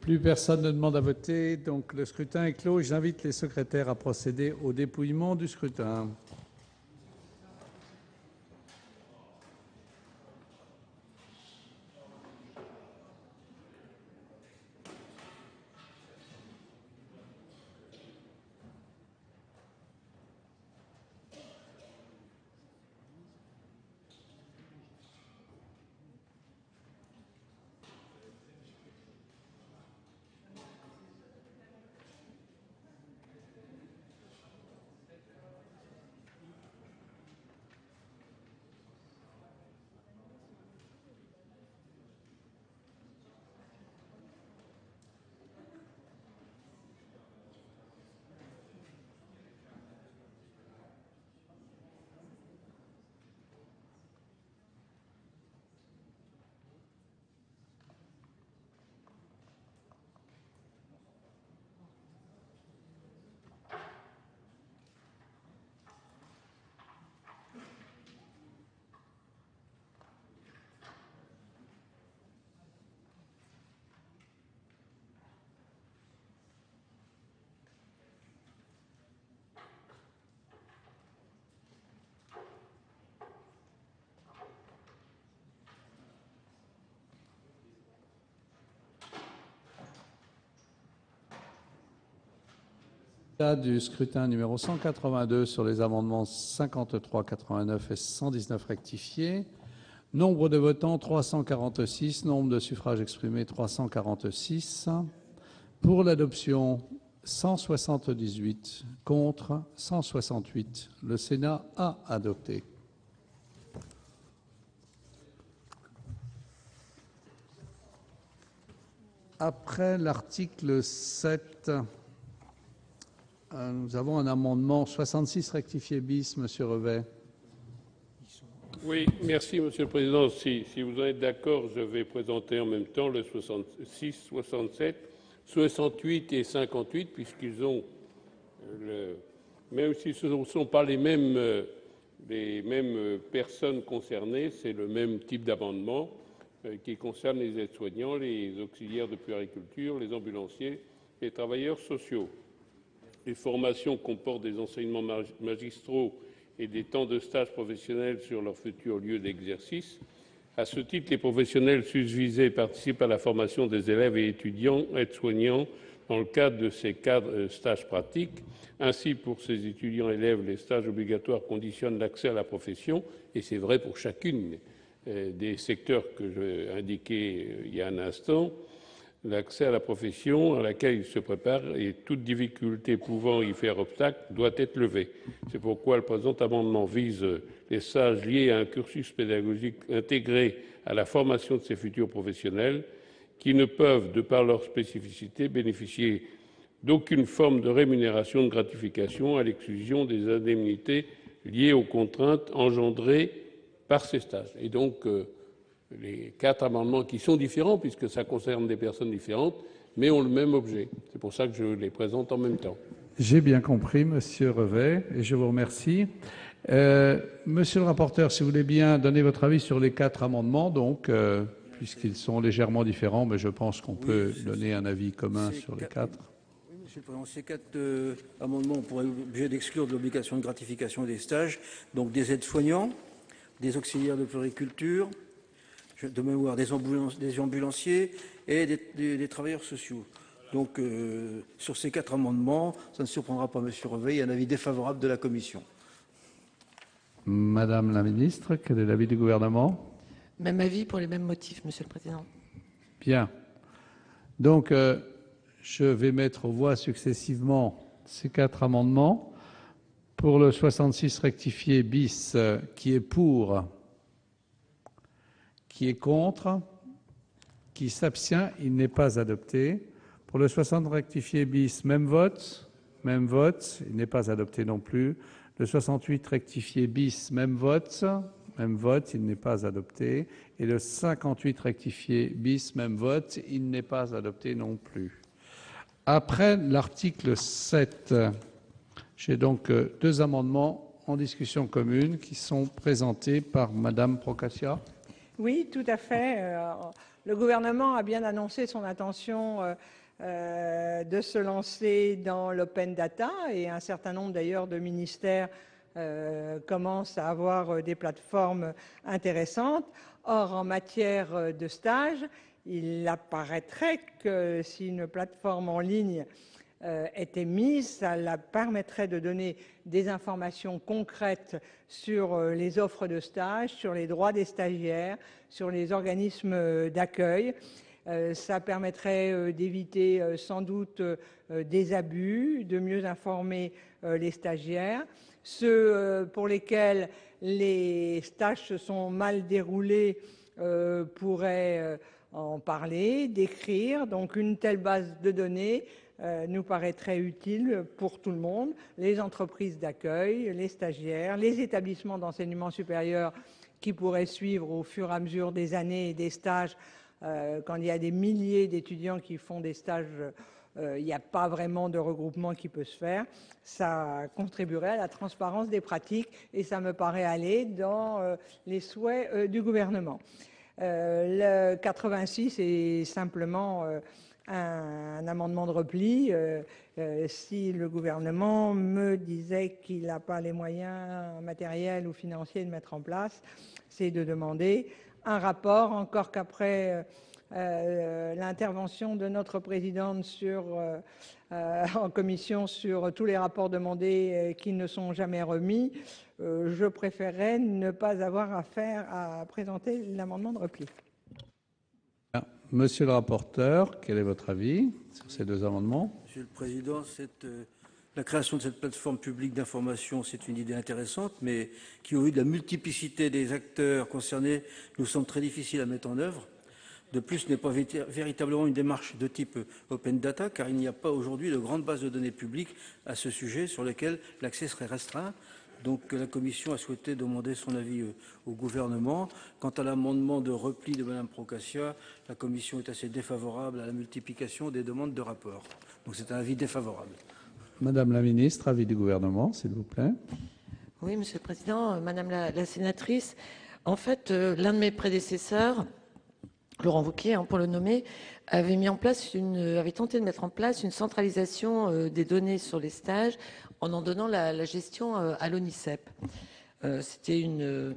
Plus personne ne demande à voter, donc le scrutin est clos. J'invite les secrétaires à procéder au dépouillement du scrutin. Du scrutin numéro 182 sur les amendements 53, 89 et 119 rectifiés. Nombre de votants 346, nombre de suffrages exprimés 346. Pour l'adoption 178, contre 168. Le Sénat a adopté. Après l'article 7, nous avons un amendement 66 rectifié bis, Monsieur Revet. Oui, merci Monsieur le Président. Si vous en êtes d'accord, je vais présenter en même temps le 66, 67, 68 et 58, puisqu'ils ont, même si ce ne sont pas les mêmes personnes concernées, c'est le même type d'amendement qui concerne les aides-soignants, les auxiliaires de puériculture, les ambulanciers, les travailleurs sociaux. Les formations comportent des enseignements magistraux et des temps de stage professionnels sur leur futur lieu d'exercice. À ce titre, les professionnels susvisés participent à la formation des élèves et étudiants aides-soignants dans le cadre de ces stages pratiques. Ainsi, pour ces étudiants élèves, les stages obligatoires conditionnent l'accès à la profession, et c'est vrai pour chacune des secteurs que j'ai indiqués il y a un instant, l'accès à la profession à laquelle ils se préparent et toute difficulté pouvant y faire obstacle doit être levée. C'est pourquoi le présent amendement vise les stages liés à un cursus pédagogique intégré à la formation de ces futurs professionnels qui ne peuvent, de par leur spécificité, bénéficier d'aucune forme de rémunération, de gratification, à l'exclusion des indemnités liées aux contraintes engendrées par ces stages. Et donc, les 4 amendements qui sont différents, puisque ça concerne des personnes différentes, mais ont le même objet. C'est pour ça que je les présente en même temps. J'ai bien compris, Monsieur Revet, et je vous remercie. Monsieur le rapporteur, si vous voulez bien donner votre avis sur les 4 amendements, donc, puisqu'ils sont légèrement différents, mais je pense qu'on peut donner un avis commun sur les 4. Oui, Monsieur le Président, ces 4 amendements ont pour objet d'exclure de l'obligation de gratification des stages, donc des aides-soignants, des auxiliaires de puériculture, de mémoire des ambulanciers et des travailleurs sociaux. Donc, sur ces 4 amendements, ça ne surprendra pas M. Revet, il y a un avis défavorable de la Commission. Madame la ministre, quel est l'avis du gouvernement? Même avis pour les mêmes motifs, Monsieur le Président. Bien. Donc, je vais mettre aux voix successivement ces 4 amendements. Pour le 66 rectifié bis, qui est pour? Qui est contre? Qui s'abstient? Il n'est pas adopté. Pour le 60 rectifié bis, même vote, il n'est pas adopté non plus. Le 68 rectifié bis, même vote, il n'est pas adopté. Et le 58 rectifié bis, même vote, il n'est pas adopté non plus. Après l'article 7, j'ai donc 2 amendements en discussion commune qui sont présentés par Madame Procaccia. Oui, tout à fait. Le gouvernement a bien annoncé son intention de se lancer dans l'open data et un certain nombre d'ailleurs de ministères commencent à avoir des plateformes intéressantes. Or, en matière de stage, il apparaîtrait que si une plateforme en ligne était mise, ça la permettrait de donner des informations concrètes sur les offres de stage, sur les droits des stagiaires, sur les organismes d'accueil. Ça permettrait d'éviter sans doute des abus, de mieux informer les stagiaires. Ceux pour lesquels les stages se sont mal déroulés pourraient en parler, décrire. Donc une telle base de données nous paraîtrait utile pour tout le monde, les entreprises d'accueil, les stagiaires, les établissements d'enseignement supérieur qui pourraient suivre au fur et à mesure des années et des stages. Quand il y a des milliers d'étudiants qui font des stages, il n'y a pas vraiment de regroupement qui peut se faire. Ça contribuerait à la transparence des pratiques et ça me paraît aller dans les souhaits du gouvernement. Le 86 est simplement un amendement de repli. Si le gouvernement me disait qu'il n'a pas les moyens matériels ou financiers de mettre en place, c'est de demander un rapport, encore qu'après l'intervention de notre présidente en commission sur tous les rapports demandés qui ne sont jamais remis, je préférerais ne pas avoir à présenter l'amendement de repli. Monsieur le rapporteur, quel est votre avis sur ces deux amendements? Monsieur le Président, la création de cette plateforme publique d'information, c'est une idée intéressante, mais qui, au vu de la multiplicité des acteurs concernés, nous semble très difficile à mettre en œuvre. De plus, ce n'est pas véritablement une démarche de type open data, car il n'y a pas aujourd'hui de grande base de données publiques à ce sujet sur lesquelles l'accès serait restreint. Donc la Commission a souhaité demander son avis au gouvernement. Quant à l'amendement de repli de Mme Procaccia, la Commission est assez défavorable à la multiplication des demandes de rapport. Donc c'est un avis défavorable. Madame la ministre, avis du gouvernement, s'il vous plaît. Oui, Monsieur le Président, Madame la sénatrice, en fait, l'un de mes prédécesseurs, Laurent Wauquiez, pour le nommer, avait tenté de mettre en place une centralisation des données sur les stages en donnant la gestion à l'ONICEP. C'était une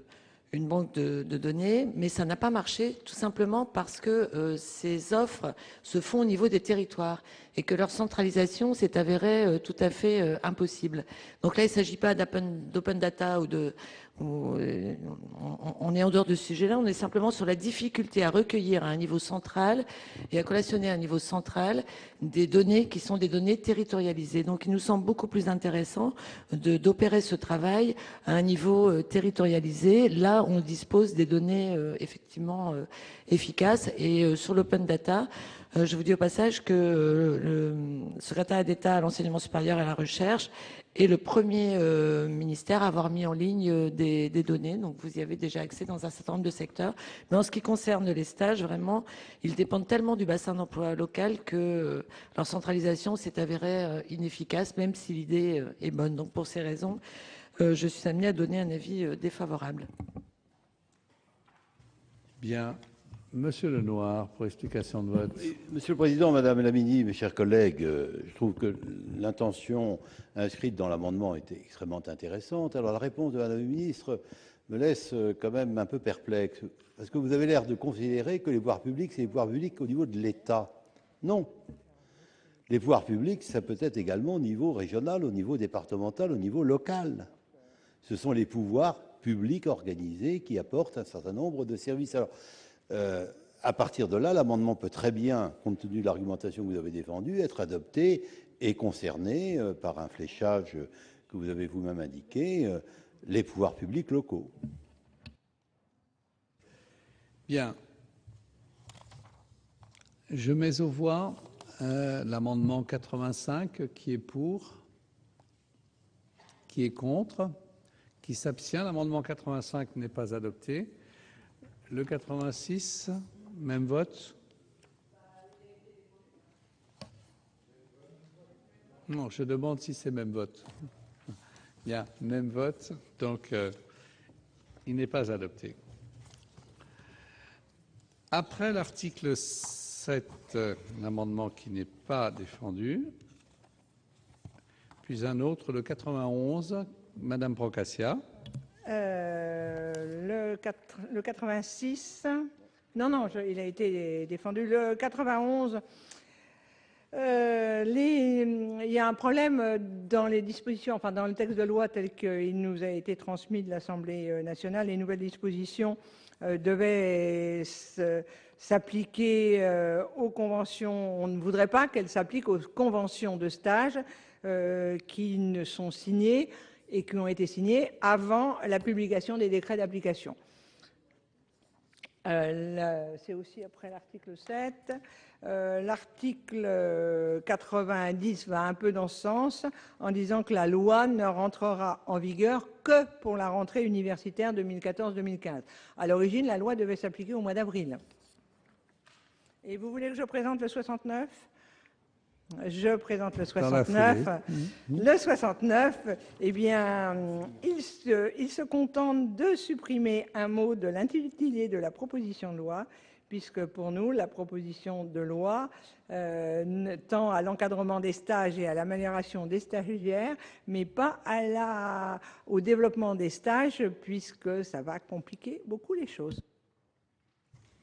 banque de données, mais ça n'a pas marché tout simplement parce que ces offres se font au niveau des territoires et que leur centralisation s'est avérée tout à fait impossible. Donc là, il ne s'agit pas d'open data on est en dehors de ce sujet-là, on est simplement sur la difficulté à recueillir à un niveau central et à collationner à un niveau central des données qui sont des données territorialisées. Donc il nous semble beaucoup plus intéressant d'opérer ce travail à un niveau territorialisé. Là, on dispose des données effectivement efficaces. Et sur l'open data, je vous dis au passage que le secrétariat d'État à l'enseignement supérieur et à la recherche est le premier ministère à avoir mis en ligne des données. Donc vous y avez déjà accès dans un certain nombre de secteurs. Mais en ce qui concerne les stages, vraiment, ils dépendent tellement du bassin d'emploi local que leur centralisation s'est avérée inefficace, même si l'idée est bonne. Donc pour ces raisons, je suis amenée à donner un avis défavorable. Bien. Monsieur Lenoir, pour explication de vote. Monsieur le Président, Madame la Ministre, mes chers collègues, je trouve que l'intention inscrite dans l'amendement était extrêmement intéressante. Alors la réponse de Madame la Ministre me laisse quand même un peu perplexe, parce que vous avez l'air de considérer que les pouvoirs publics, c'est les pouvoirs publics au niveau de l'État. Non. Les pouvoirs publics, ça peut être également au niveau régional, au niveau départemental, au niveau local. Ce sont les pouvoirs publics organisés qui apportent un certain nombre de services. Alors, à partir de là, l'amendement peut très bien, compte tenu de l'argumentation que vous avez défendue, être adopté et concerner par un fléchage que vous avez vous-même indiqué les pouvoirs publics locaux. Bien. Je mets aux voix l'amendement 85 qui est pour, qui est contre, qui s'abstient. L'amendement 85 n'est pas adopté. Le 86, même vote. Non, je demande si c'est même vote. Bien, même vote. Donc, il n'est pas adopté. Après l'article 7, l'amendement qui n'est pas défendu, puis un autre, le 91, Madame Procaccia. Le 86, non, il a été défendu. Le 91, il y a un problème dans les dispositions, enfin dans le texte de loi tel qu'il nous a été transmis de l'Assemblée nationale. Les nouvelles dispositions devaient s'appliquer aux conventions. On ne voudrait pas qu'elles s'appliquent aux conventions de stage qui ne sont signées et qui ont été signés avant la publication des décrets d'application. C'est aussi après l'article 7. L'article 90 va un peu dans ce sens en disant que la loi ne rentrera en vigueur que pour la rentrée universitaire 2014-2015. À l'origine, la loi devait s'appliquer au mois d'avril. Et vous voulez que je présente le 69 ? Je présente le 69. Le 69, eh bien, il se contente de supprimer un mot de l'intitulé de la proposition de loi, puisque pour nous, la proposition de loi tend à l'encadrement des stages et à l'amélioration des stagiaires, mais pas au développement des stages, puisque ça va compliquer beaucoup les choses.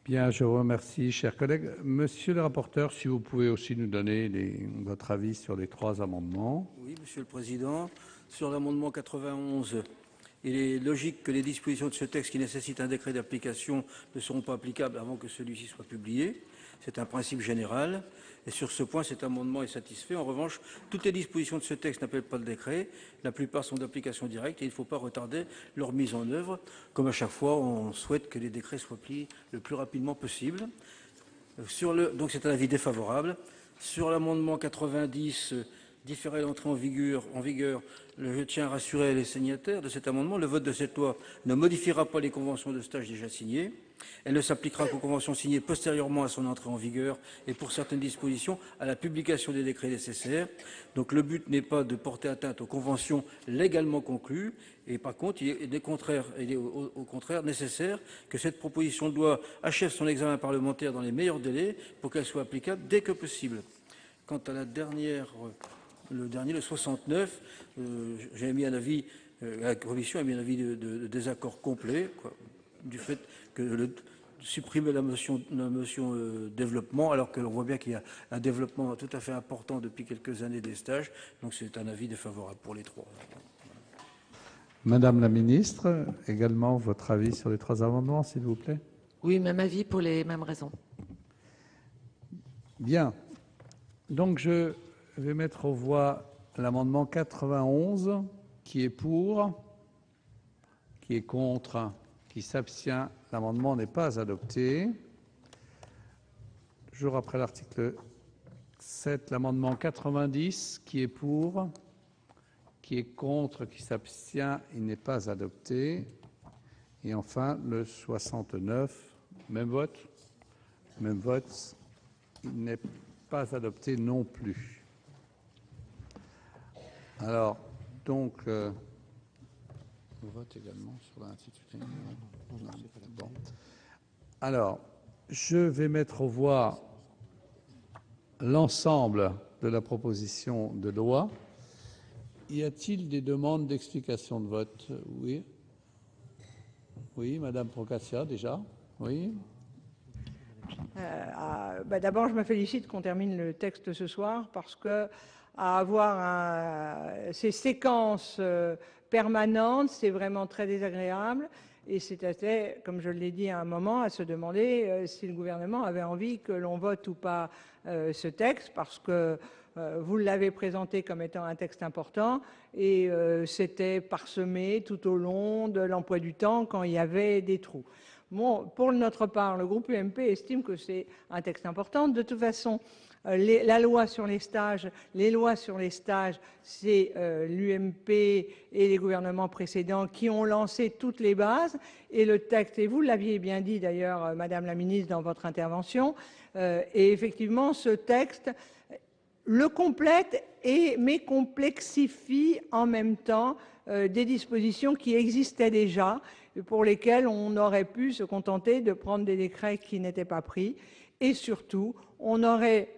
Bien, je vous remercie, chers collègues. Monsieur le rapporteur, si vous pouvez aussi nous donner votre avis sur les 3 amendements. Oui, Monsieur le Président. Sur l'amendement 91, il est logique que les dispositions de ce texte qui nécessitent un décret d'application ne seront pas applicables avant que celui-ci soit publié. C'est un principe général. Et sur ce point, cet amendement est satisfait. En revanche, toutes les dispositions de ce texte n'appellent pas le décret. La plupart sont d'application directe et il ne faut pas retarder leur mise en œuvre. Comme à chaque fois, on souhaite que les décrets soient pliés le plus rapidement possible. Donc c'est un avis défavorable. Sur l'amendement 90, différer l'entrée en vigueur, je tiens à rassurer les signataires de cet amendement. Le vote de cette loi ne modifiera pas les conventions de stage déjà signées. Elle ne s'appliquera qu'aux conventions signées postérieurement à son entrée en vigueur et pour certaines dispositions à la publication des décrets nécessaires. Donc le but n'est pas de porter atteinte aux conventions légalement conclues. Et par contre, il est au contraire nécessaire que cette proposition de loi achève son examen parlementaire dans les meilleurs délais pour qu'elle soit applicable dès que possible. Quant à la le 69, j'ai mis un avis, la Commission a mis un avis de désaccord complet, du fait que supprimer la notion développement, alors que l'on voit bien qu'il y a un développement tout à fait important depuis quelques années des stages. Donc c'est un avis défavorable pour les 3. Madame la ministre, également votre avis sur les 3 amendements, s'il vous plaît. Oui, même avis pour les mêmes raisons. Bien. Donc je vais mettre aux voix l'amendement 91, qui est pour, qui est contre, qui s'abstient. L'amendement n'est pas adopté. Toujours après l'article 7, l'amendement 90, qui est pour, qui est contre, qui s'abstient, il n'est pas adopté. Et enfin, le 69, même vote, il n'est pas adopté non plus. Alors, donc, on vote également sur l'intitulé. Bon. Alors, je vais mettre aux voix l'ensemble de la proposition de loi. Y a-t-il des demandes d'explication de vote? Oui. Oui, Madame Procaccia, déjà. Oui. D'abord, je me félicite qu'on termine le texte ce soir parce que avoir ces séquences permanentes, c'est vraiment très désagréable. Et c'était, comme je l'ai dit à un moment, à se demander si le gouvernement avait envie que l'on vote ou pas ce texte, parce que vous l'avez présenté comme étant un texte important et c'était parsemé tout au long de l'emploi du temps quand il y avait des trous. Bon, pour notre part, le groupe UMP estime que c'est un texte important. De toute façon, la loi sur les stages, c'est l'UMP et les gouvernements précédents qui ont lancé toutes les bases. Et le texte, et vous l'aviez bien dit d'ailleurs, Madame la Ministre, dans votre intervention, et effectivement, ce texte le complète mais complexifie en même temps des dispositions qui existaient déjà, pour lesquelles on aurait pu se contenter de prendre des décrets qui n'étaient pas pris. Et surtout, on aurait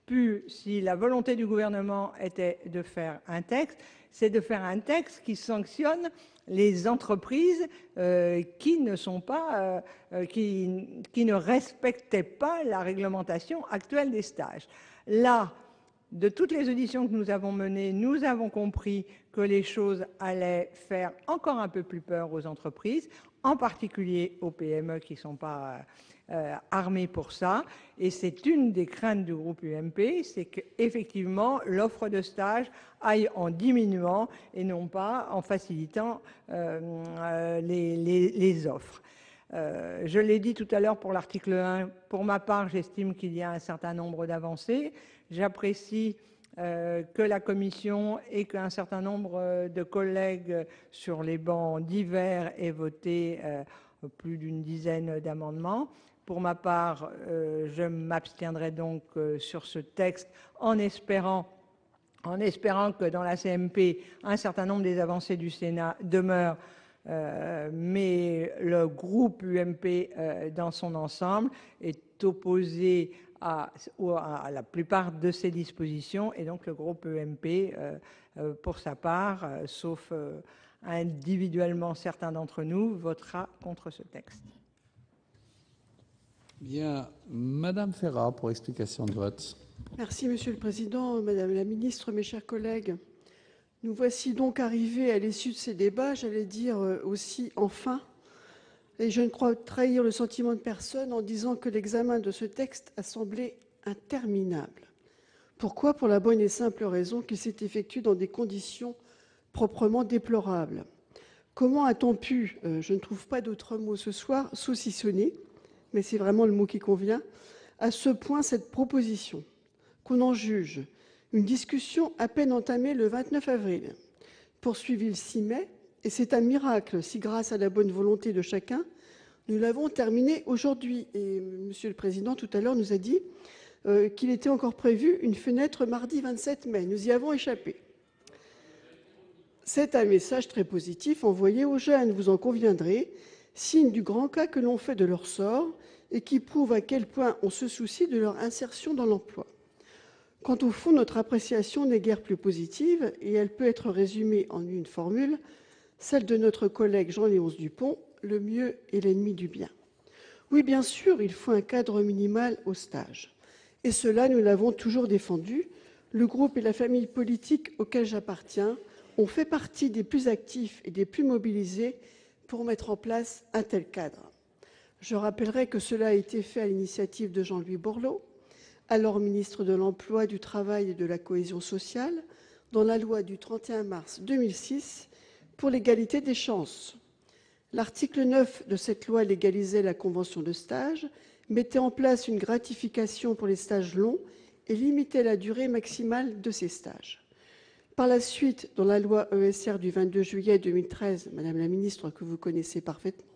pu, si la volonté du gouvernement était de faire un texte, c'est de faire un texte qui sanctionne les entreprises qui ne respectaient pas la réglementation actuelle des stages. Là, de toutes les auditions que nous avons menées, nous avons compris que les choses allaient faire encore un peu plus peur aux entreprises, en particulier aux PME qui ne sont pas armées pour ça. Et c'est une des craintes du groupe UMP, c'est qu'effectivement l'offre de stage aille en diminuant et non pas en facilitant les offres. Je l'ai dit tout à l'heure pour l'article 1, pour ma part, j'estime qu'il y a un certain nombre d'avancées. J'apprécie que la Commission et qu'un certain nombre de collègues sur les bancs divers aient voté plus d'une dizaine d'amendements. Pour ma part, je m'abstiendrai donc sur ce texte en espérant que dans la CMP, un certain nombre des avancées du Sénat demeurent, mais le groupe UMP dans son ensemble est opposé à la plupart de ces dispositions, et donc le groupe UMP, pour sa part, sauf individuellement certains d'entre nous, votera contre ce texte. Bien, Madame Ferrat pour explication de vote. Merci, Monsieur le Président, Madame la Ministre, mes chers collègues. Nous voici donc arrivés à l'issue de ces débats, j'allais dire aussi enfin, et je ne crois trahir le sentiment de personne en disant que l'examen de ce texte a semblé interminable. Pourquoi? Pour la bonne et simple raison qu'il s'est effectué dans des conditions proprement déplorables. Comment a-t-on pu, je ne trouve pas d'autre mot ce soir, saucissonner, mais c'est vraiment le mot qui convient, à ce point cette proposition? Qu'on en juge, une discussion à peine entamée le 29 avril, poursuivie le 6 mai, et c'est un miracle si, grâce à la bonne volonté de chacun, nous l'avons terminée aujourd'hui. Et Monsieur le Président, tout à l'heure, nous a dit qu'il était encore prévu une fenêtre mardi 27 mai. Nous y avons échappé. C'est un message très positif envoyé aux jeunes, vous en conviendrez, signe du grand cas que l'on fait de leur sort et qui prouve à quel point on se soucie de leur insertion dans l'emploi. Quant au fond, notre appréciation n'est guère plus positive et elle peut être résumée en une formule, celle de notre collègue Jean-Léonce Dupont, le mieux est l'ennemi du bien. Oui, bien sûr, il faut un cadre minimal au stage. Et cela, nous l'avons toujours défendu. Le groupe et la famille politique auxquels j'appartiens ont fait partie des plus actifs et des plus mobilisés pour mettre en place un tel cadre. Je rappellerai que cela a été fait à l'initiative de Jean-Louis Borloo, alors ministre de l'Emploi, du Travail et de la Cohésion sociale, dans la loi du 31 mars 2006 pour l'égalité des chances. L'article 9 de cette loi légalisait la convention de stage, mettait en place une gratification pour les stages longs et limitait la durée maximale de ces stages. Par la suite, dans la loi ESR du 22 juillet 2013, Madame la Ministre, que vous connaissez parfaitement,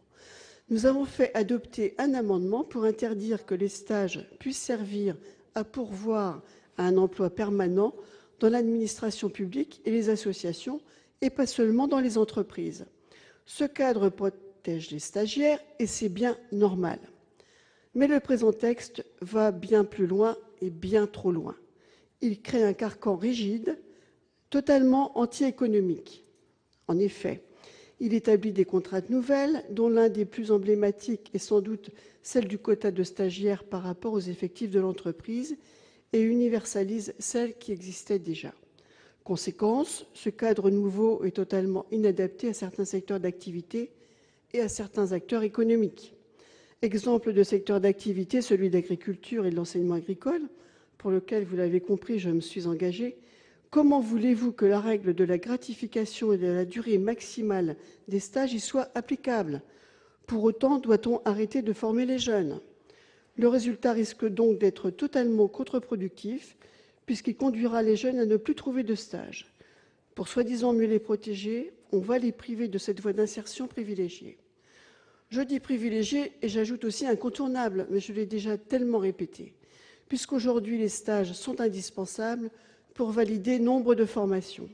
nous avons fait adopter un amendement pour interdire que les stages puissent servir à pourvoir à un emploi permanent dans l'administration publique et les associations, et pas seulement dans les entreprises. Ce cadre protège les stagiaires et c'est bien normal. Mais le présent texte va bien plus loin et bien trop loin. Il crée un carcan rigide, totalement anti-économique. En effet, il établit des contraintes nouvelles, dont l'un des plus emblématiques est sans doute celle du quota de stagiaires par rapport aux effectifs de l'entreprise, et universalise celle qui existait déjà. Conséquence, ce cadre nouveau est totalement inadapté à certains secteurs d'activité et à certains acteurs économiques. Exemple de secteur d'activité, celui de l'agriculture et de l'enseignement agricole, pour lequel, vous l'avez compris, je me suis engagée. Comment voulez-vous que la règle de la gratification et de la durée maximale des stages y soit applicable? Pour autant, doit-on arrêter de former les jeunes? Le résultat risque donc d'être totalement contre-productif, puisqu'il conduira les jeunes à ne plus trouver de stage. Pour soi-disant mieux les protéger, on va les priver de cette voie d'insertion privilégiée. Je dis privilégiée et j'ajoute aussi incontournable, mais je l'ai déjà tellement répété, puisqu'aujourd'hui les stages sont indispensables pour valider nombre de formations.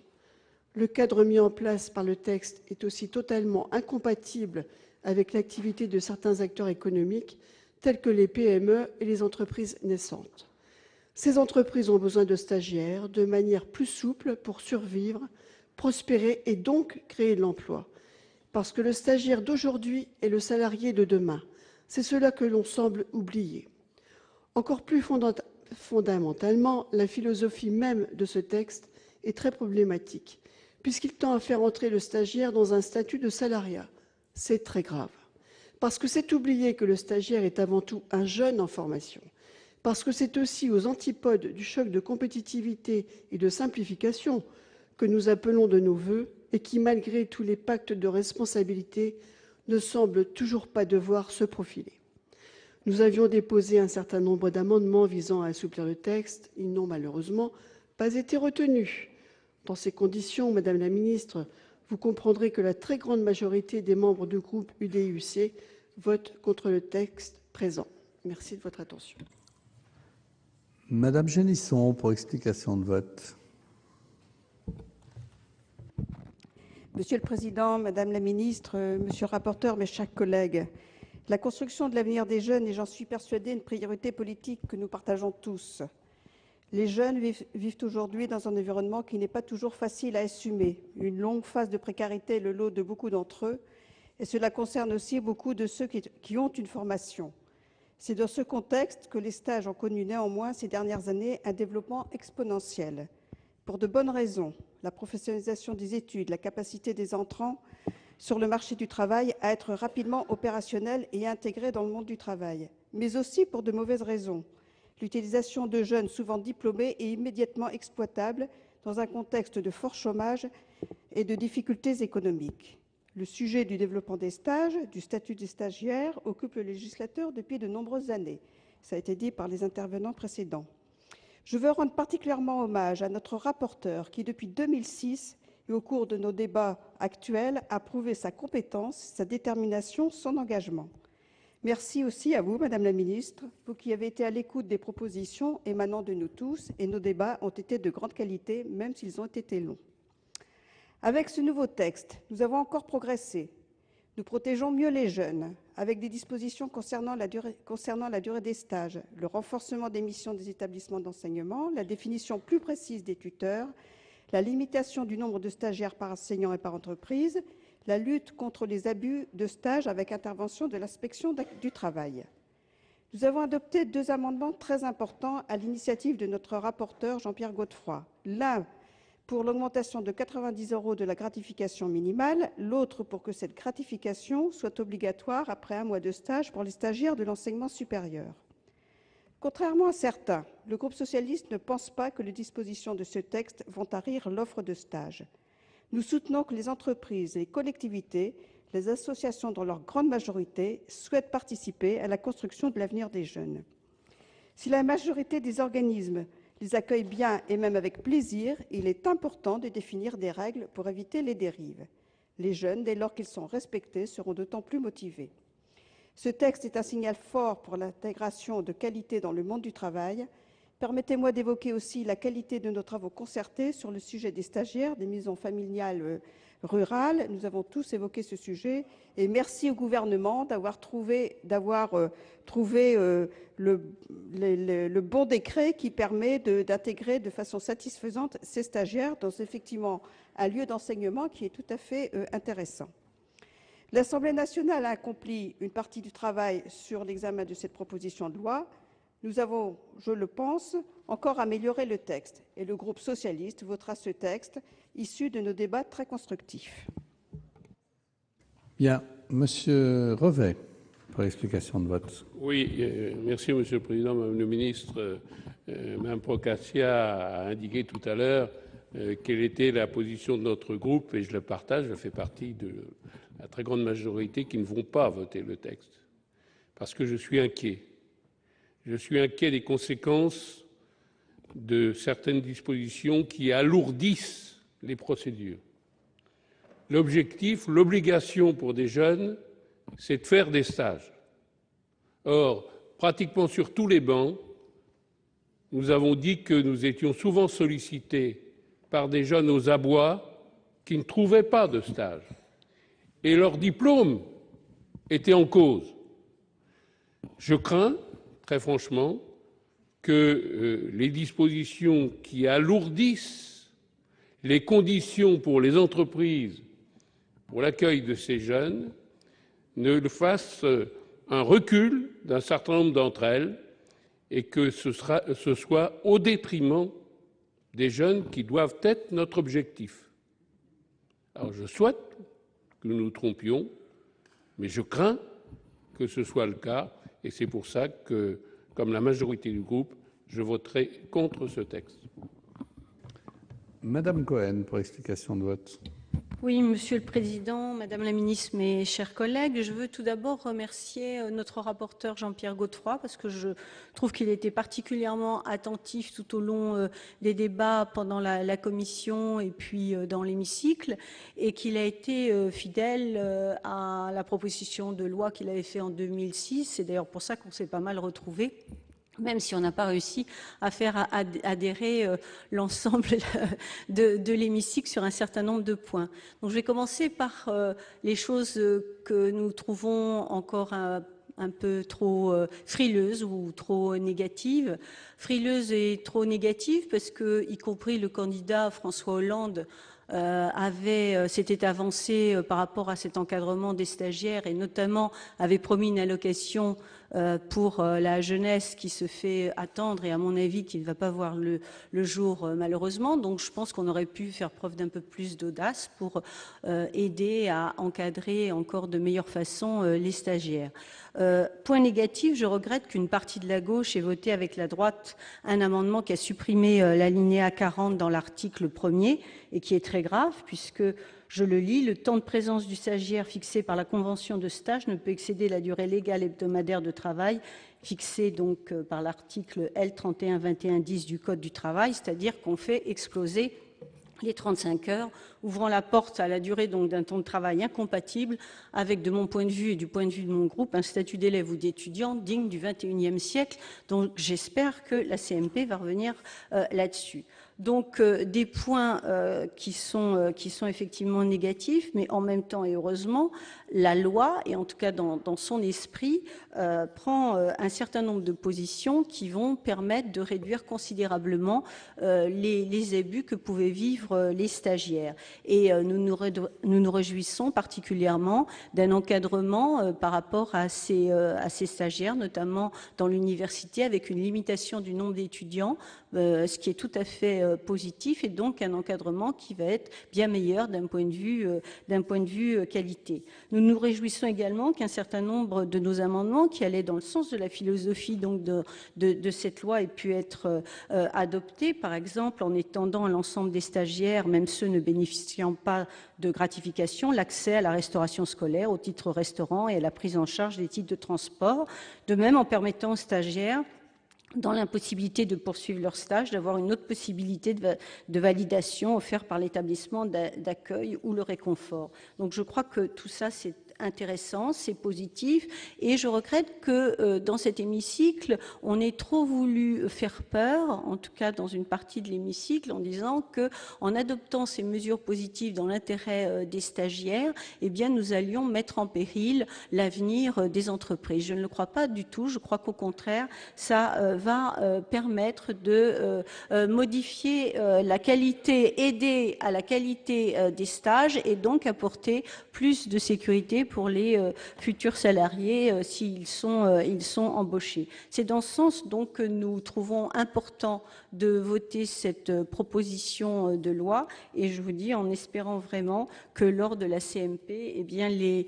Le cadre mis en place par le texte est aussi totalement incompatible avec l'activité de certains acteurs économiques, tels que les PME et les entreprises naissantes. Ces entreprises ont besoin de stagiaires de manière plus souple pour survivre, prospérer et donc créer de l'emploi. Parce que le stagiaire d'aujourd'hui est le salarié de demain. C'est cela que l'on semble oublier. Encore plus fondamentalement, la philosophie même de ce texte est très problématique, puisqu'il tend à faire entrer le stagiaire dans un statut de salariat. C'est très grave. Parce que c'est oublier que le stagiaire est avant tout un jeune en formation. Parce que c'est aussi aux antipodes du choc de compétitivité et de simplification que nous appelons de nos vœux et qui, malgré tous les pactes de responsabilité, ne semble toujours pas devoir se profiler. Nous avions déposé un certain nombre d'amendements visant à assouplir le texte. Ils n'ont malheureusement pas été retenus. Dans ces conditions, Madame la Ministre, vous comprendrez que la très grande majorité des membres du groupe UDI-UC votent contre le texte présent. Merci de votre attention. Madame Génisson, pour explication de vote. Monsieur le Président, Madame la Ministre, Monsieur le rapporteur, mes chers collègues, la construction de l'avenir des jeunes est, j'en suis persuadée, une priorité politique que nous partageons tous. Les jeunes vivent aujourd'hui dans un environnement qui n'est pas toujours facile à assumer. Une longue phase de précarité est le lot de beaucoup d'entre eux, et cela concerne aussi beaucoup de ceux qui ont une formation. C'est dans ce contexte que les stages ont connu néanmoins ces dernières années un développement exponentiel. Pour de bonnes raisons, la professionnalisation des études, la capacité des entrants sur le marché du travail à être rapidement opérationnels et intégrés dans le monde du travail, mais aussi pour de mauvaises raisons. L'utilisation de jeunes souvent diplômés et immédiatement exploitables dans un contexte de fort chômage et de difficultés économiques. Le sujet du développement des stages, du statut des stagiaires, occupe le législateur depuis de nombreuses années. Ça a été dit par les intervenants précédents. Je veux rendre particulièrement hommage à notre rapporteur qui, depuis 2006 et au cours de nos débats actuels, a prouvé sa compétence, sa détermination, son engagement. Merci aussi à vous, Madame la Ministre, vous qui avez été à l'écoute des propositions émanant de nous tous, et nos débats ont été de grande qualité, même s'ils ont été longs. Avec ce nouveau texte, nous avons encore progressé. Nous protégeons mieux les jeunes, avec des dispositions concernant la durée des stages, le renforcement des missions des établissements d'enseignement, la définition plus précise des tuteurs, la limitation du nombre de stagiaires par enseignant et par entreprise, la lutte contre les abus de stage avec intervention de l'inspection du travail. Nous avons adopté 2 amendements très importants à l'initiative de notre rapporteur Jean-Pierre Godefroy. L'un pour l'augmentation de 90 € de la gratification minimale, l'autre pour que cette gratification soit obligatoire après 1 mois de stage pour les stagiaires de l'enseignement supérieur. Contrairement à certains, le groupe socialiste ne pense pas que les dispositions de ce texte vont tarir l'offre de stage. Nous soutenons que les entreprises, les collectivités, les associations dans leur grande majorité souhaitent participer à la construction de l'avenir des jeunes. Si la majorité des organismes les accueillent bien et même avec plaisir, il est important de définir des règles pour éviter les dérives. Les jeunes, dès lors qu'ils sont respectés, seront d'autant plus motivés. Ce texte est un signal fort pour l'intégration de qualité dans le monde du travail. Permettez-moi d'évoquer aussi la qualité de nos travaux concertés sur le sujet des stagiaires, des maisons familiales rurales. Nous avons tous évoqué ce sujet et merci au gouvernement d'avoir trouvé le bon décret qui permet d'intégrer de façon satisfaisante ces stagiaires dans effectivement un lieu d'enseignement qui est tout à fait intéressant. L'Assemblée nationale a accompli une partie du travail sur l'examen de cette proposition de loi. Nous avons, je le pense, encore amélioré le texte et le groupe socialiste votera ce texte issu de nos débats très constructifs. Bien, Monsieur Revet, pour l'explication de vote. Oui, merci Monsieur le Président, Madame le Ministre. Mme Procaccia a indiqué tout à l'heure quelle était la position de notre groupe et je le partage, je fais partie de la très grande majorité qui ne vont pas voter le texte parce que je suis inquiet. Je suis inquiet des conséquences de certaines dispositions qui alourdissent les procédures. L'objectif, l'obligation pour des jeunes, c'est de faire des stages. Or, pratiquement sur tous les bancs, nous avons dit que nous étions souvent sollicités par des jeunes aux abois qui ne trouvaient pas de stage. Et leur diplôme était en cause. Je crains, très franchement, que les dispositions qui alourdissent les conditions pour les entreprises pour l'accueil de ces jeunes ne fassent un recul d'un certain nombre d'entre elles et que ce soit au détriment des jeunes qui doivent être notre objectif. Alors je souhaite que nous nous trompions, mais je crains que ce soit le cas et c'est pour ça que, comme la majorité du groupe, je voterai contre ce texte. Madame Cohen, pour explication de vote. Oui, Monsieur le Président, Madame la Ministre, mes chers collègues, je veux tout d'abord remercier notre rapporteur Jean-Pierre Godefroy parce que je trouve qu'il était particulièrement attentif tout au long des débats pendant la commission et puis dans l'hémicycle et qu'il a été fidèle à la proposition de loi qu'il avait fait en 2006. C'est d'ailleurs pour ça qu'on s'est pas mal retrouvés, même si on n'a pas réussi à faire adhérer l'ensemble de l'hémicycle sur un certain nombre de points. Donc je vais commencer par les choses que nous trouvons encore un peu trop frileuses ou trop négatives. Frileuses et trop négatives parce que, y compris le candidat François Hollande, s'était avancé par rapport à cet encadrement des stagiaires et notamment avait promis une allocation pour la jeunesse qui se fait attendre et à mon avis qui ne va pas voir le jour malheureusement. Donc je pense qu'on aurait pu faire preuve d'un peu plus d'audace pour aider à encadrer encore de meilleure façon les stagiaires. Point négatif, je regrette qu'une partie de la gauche ait voté avec la droite un amendement qui a supprimé l'alinéa 40 dans l'article 1er et qui est très grave puisque, je le lis, le temps de présence du stagiaire fixé par la convention de stage ne peut excéder la durée légale hebdomadaire de travail fixée donc par l'article L3121-10 du Code du travail, c'est-à-dire qu'on fait exploser les 35 heures, ouvrant la porte à la durée d'un temps de travail incompatible avec, de mon point de vue et du point de vue de mon groupe, un statut d'élève ou d'étudiant digne du XXIe siècle. Donc j'espère que la CMP va revenir là-dessus. Donc des points qui sont effectivement négatifs, mais en même temps et heureusement, la loi, et en tout cas dans son esprit, prend un certain nombre de positions qui vont permettre de réduire considérablement les abus que pouvaient vivre les stagiaires. Et nous nous réjouissons particulièrement d'un encadrement par rapport à ces stagiaires, notamment dans l'université, avec une limitation du nombre d'étudiants, ce qui est tout à fait positif, et donc un encadrement qui va être bien meilleur d'un point de vue qualité. Nous nous réjouissons également qu'un certain nombre de nos amendements qui allaient dans le sens de la philosophie donc de cette loi aient pu être adoptés, par exemple en étendant à l'ensemble des stagiaires, même ceux ne bénéficiant pas de gratification, l'accès à la restauration scolaire, au titre restaurant et à la prise en charge des titres de transport. De même, en permettant aux stagiaires, dans l'impossibilité de poursuivre leur stage, d'avoir une autre possibilité de validation offerte par l'établissement d'accueil ou le réconfort. Donc je crois que tout ça, c'est intéressant, c'est positif, et je regrette que dans cet hémicycle, on ait trop voulu faire peur, en tout cas dans une partie de l'hémicycle, en disant que, en adoptant ces mesures positives dans l'intérêt des stagiaires, eh bien nous allions mettre en péril l'avenir des entreprises. Je ne le crois pas du tout. Je crois qu'au contraire, ça va permettre de modifier la qualité, aider à la qualité des stages et donc apporter plus de sécurité pour les futurs salariés s'ils sont embauchés. C'est dans ce sens donc que nous trouvons important de voter cette proposition de loi, et je vous dis en espérant vraiment que lors de la CMP, eh bien les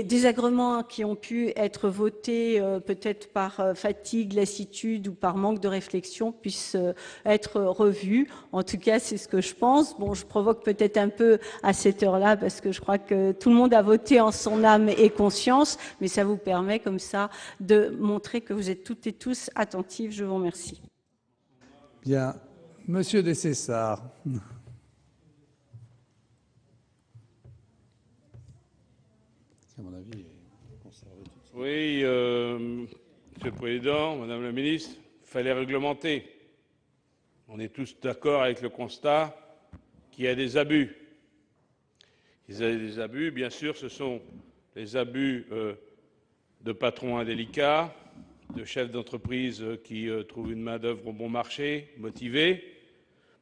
désagréments qui ont pu être votés peut-être par fatigue, lassitude ou par manque de réflexion puissent être revus. En tout cas, c'est ce que je pense. Bon, je provoque peut-être un peu à cette heure-là parce que je crois que tout le monde a voté en son âme et conscience, mais ça vous permet comme ça de montrer que vous êtes toutes et tous attentifs. Je vous remercie. Bien. Monsieur Dessessart. Oui, Monsieur le Président, Madame la Ministre, il fallait réglementer. On est tous d'accord avec le constat qu'il y a des abus. Il y a des abus, bien sûr, ce sont les abus de patrons indélicats, de chefs d'entreprise qui trouvent une main-d'œuvre au bon marché, motivés,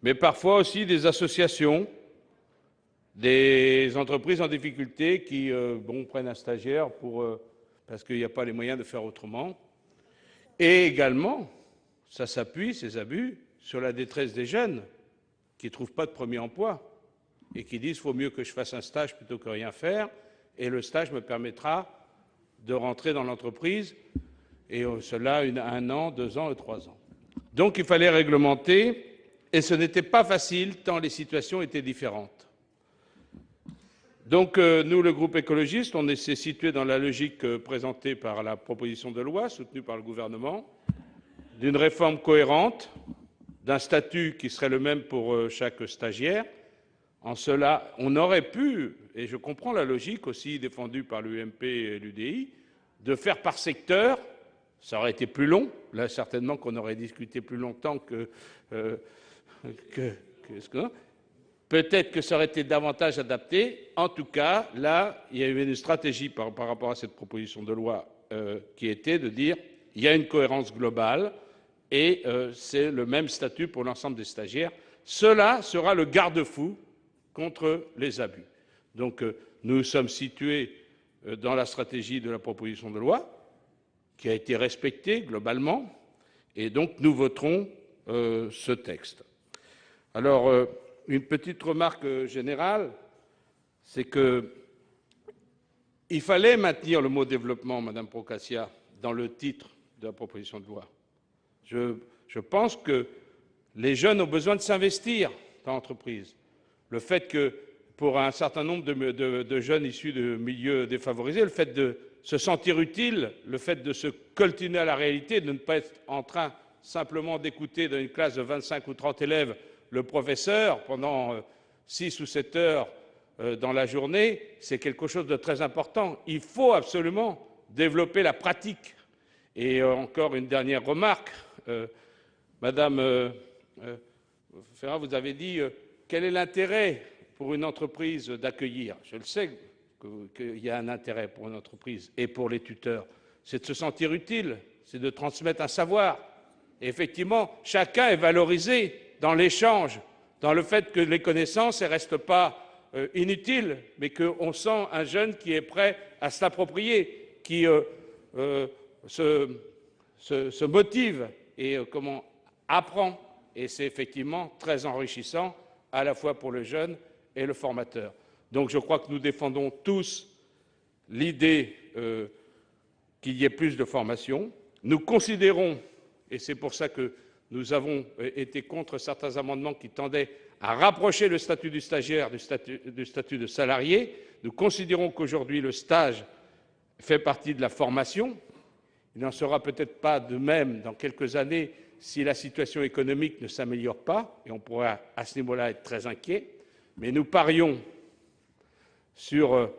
mais parfois aussi des associations, des entreprises en difficulté qui prennent un stagiaire parce qu'il n'y a pas les moyens de faire autrement. Et également, ça s'appuie, ces abus, sur la détresse des jeunes qui ne trouvent pas de premier emploi et qui disent « il faut mieux que je fasse un stage plutôt que rien faire, et le stage me permettra de rentrer dans l'entreprise, et cela 1 an, 2 ans et 3 ans ». Donc il fallait réglementer, et ce n'était pas facile tant les situations étaient différentes. Donc nous, le groupe écologiste, on s'est situé dans la logique présentée par la proposition de loi, soutenue par le gouvernement, d'une réforme cohérente, d'un statut qui serait le même pour chaque stagiaire. En cela, on aurait pu, et je comprends la logique aussi défendue par l'UMP et l'UDI, de faire par secteur. Ça aurait été plus long. Là, certainement qu'on aurait discuté plus longtemps que peut-être que ça aurait été davantage adapté. En tout cas, là, il y a eu une stratégie par rapport à cette proposition de loi qui était de dire il y a une cohérence globale et c'est le même statut pour l'ensemble des stagiaires. Cela sera le garde-fou contre les abus. Donc, nous sommes situés dans la stratégie de la proposition de loi. qui a été respecté globalement, et donc nous voterons ce texte. Alors, une petite remarque générale, c'est qu'il fallait maintenir le mot développement, Madame Procaccia, dans le titre de la proposition de loi. Je pense que les jeunes ont besoin de s'investir dans l'entreprise. Le fait que, pour un certain nombre de jeunes issus de milieux défavorisés, le fait de se sentir utile, le fait de se coltiner à la réalité, de ne pas être en train simplement d'écouter dans une classe de 25 ou 30 élèves le professeur pendant 6 ou 7 heures dans la journée, c'est quelque chose de très important. Il faut absolument développer la pratique. Et encore une dernière remarque, Madame Ferrat, vous avez dit quel est l'intérêt pour une entreprise d'accueillir. Je le sais qu'il y a un intérêt pour une entreprise et pour les tuteurs, c'est de se sentir utile, c'est de transmettre un savoir. Et effectivement, chacun est valorisé dans l'échange, dans le fait que les connaissances ne restent pas inutiles, mais qu'on sent un jeune qui est prêt à se l'approprier, qui se motive et apprend. Et c'est effectivement très enrichissant, à la fois pour le jeune et le formateur. Donc je crois que nous défendons tous l'idée qu'il y ait plus de formation. Nous considérons, et c'est pour ça que nous avons été contre certains amendements qui tendaient à rapprocher le statut du stagiaire du statut de salarié, nous considérons qu'aujourd'hui le stage fait partie de la formation. Il n'en sera peut-être pas de même dans quelques années si la situation économique ne s'améliore pas, et on pourra à ce niveau-là être très inquiet. Mais nous parions sur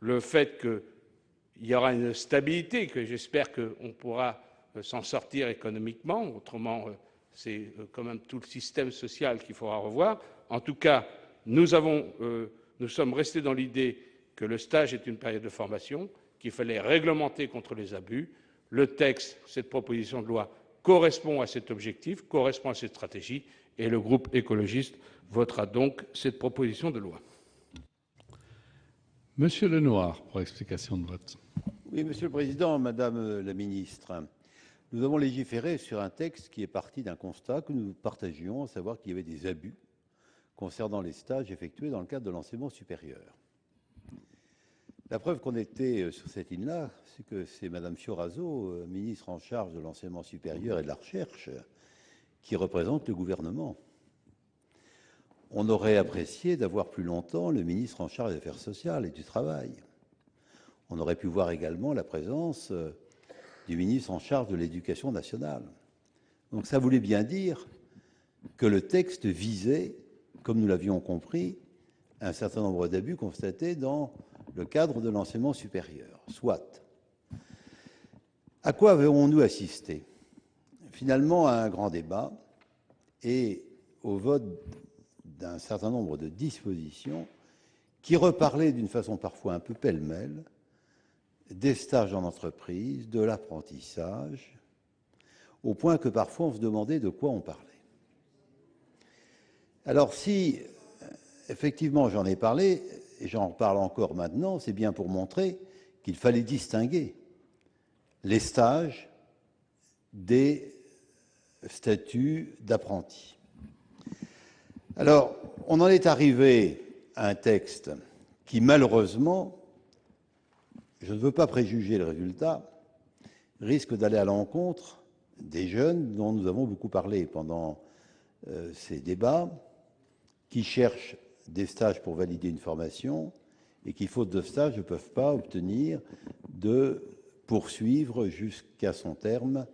le fait qu'il y aura une stabilité, que j'espère qu'on pourra s'en sortir économiquement. Autrement, c'est quand même tout le système social qu'il faudra revoir. En tout cas, nous sommes restés dans l'idée que le stage est une période de formation, qu'il fallait réglementer contre les abus. Le texte, cette proposition de loi, correspond à cet objectif, correspond à cette stratégie, et le groupe écologiste votera donc cette proposition de loi. Monsieur Lenoir, pour explication de vote. Oui, Monsieur le Président, Madame la Ministre, nous avons légiféré sur un texte qui est parti d'un constat que nous partagions, à savoir qu'il y avait des abus concernant les stages effectués dans le cadre de l'enseignement supérieur. La preuve qu'on était sur cette ligne-là, c'est que c'est Madame Fioraso, ministre en charge de l'enseignement supérieur et de la recherche, qui représente le gouvernement. On aurait apprécié d'avoir plus longtemps le ministre en charge des Affaires sociales et du Travail. On aurait pu voir également la présence du ministre en charge de l'Éducation nationale. Donc ça voulait bien dire que le texte visait, comme nous l'avions compris, un certain nombre d'abus constatés dans le cadre de l'enseignement supérieur. Soit. À quoi avons-nous assisté? Finalement, à un grand débat et au vote d'un certain nombre de dispositions qui reparlaient d'une façon parfois un peu pêle-mêle des stages en entreprise, de l'apprentissage, au point que parfois on se demandait de quoi on parlait. Alors si, effectivement, j'en ai parlé, et j'en parle encore maintenant, c'est bien pour montrer qu'il fallait distinguer les stages des statuts d'apprentis. Alors, on en est arrivé à un texte qui, malheureusement, je ne veux pas préjuger le résultat, risque d'aller à l'encontre des jeunes dont nous avons beaucoup parlé pendant ces débats, qui cherchent des stages pour valider une formation et qui, faute de stage, ne peuvent pas obtenir de poursuivre jusqu'à son terme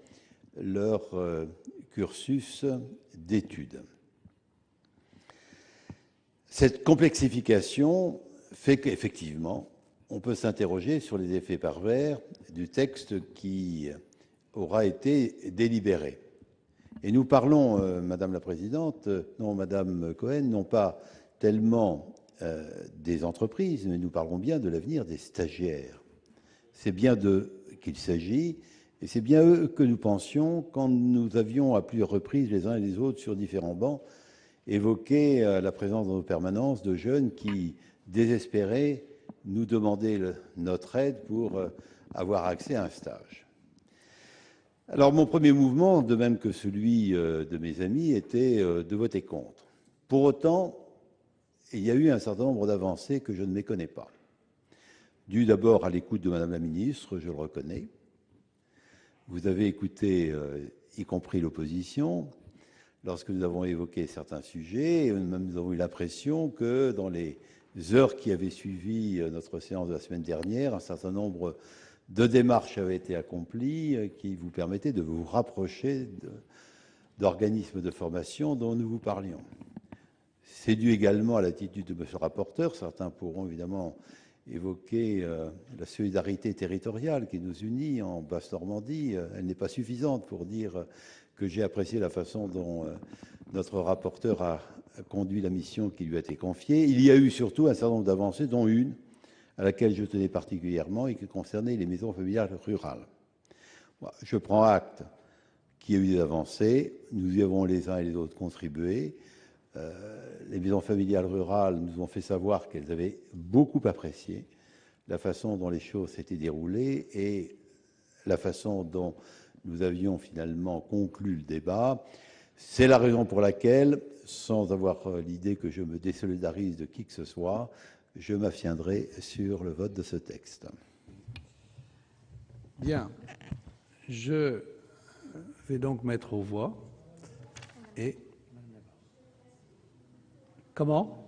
leur cursus d'études. Cette complexification fait qu'effectivement, on peut s'interroger sur les effets pervers du texte qui aura été délibéré. Et nous parlons, Madame la Présidente, non, Madame Cohen, non pas tellement des entreprises, mais nous parlons bien de l'avenir des stagiaires. C'est bien d'eux qu'il s'agit, et c'est bien eux que nous pensions quand nous avions à plusieurs reprises, les uns et les autres, sur différents bancs, évoqué la présence dans nos permanences de jeunes qui, désespérés, nous demandaient notre aide pour avoir accès à un stage. Alors, mon premier mouvement, de même que celui de mes amis, était de voter contre. Pour autant, il y a eu un certain nombre d'avancées que je ne méconnais pas. Dû d'abord à l'écoute de Madame la ministre, je le reconnais. Vous avez écouté, y compris l'opposition, lorsque nous avons évoqué certains sujets. Nous avons eu l'impression que dans les heures qui avaient suivi notre séance de la semaine dernière, un certain nombre de démarches avaient été accomplies qui vous permettaient de vous rapprocher d'organismes de formation dont nous vous parlions. C'est dû également à l'attitude de monsieur le rapporteur. Certains pourront évidemment évoquer la solidarité territoriale qui nous unit en Basse-Normandie. Elle n'est pas suffisante pour dire que j'ai apprécié la façon dont notre rapporteur a conduit la mission qui lui a été confiée. Il y a eu surtout un certain nombre d'avancées, dont une à laquelle je tenais particulièrement et qui concernait les maisons familiales rurales. Je prends acte qu'il y a eu des avancées. Nous y avons les uns et les autres contribué. Les maisons familiales rurales nous ont fait savoir qu'elles avaient beaucoup apprécié la façon dont les choses s'étaient déroulées et la façon dont nous avions finalement conclu le débat. C'est la raison pour laquelle, sans avoir l'idée que je me désolidarise de qui que ce soit, je m'abstiendrai sur le vote de ce texte. Bien. Je vais donc mettre aux voix. Et comment?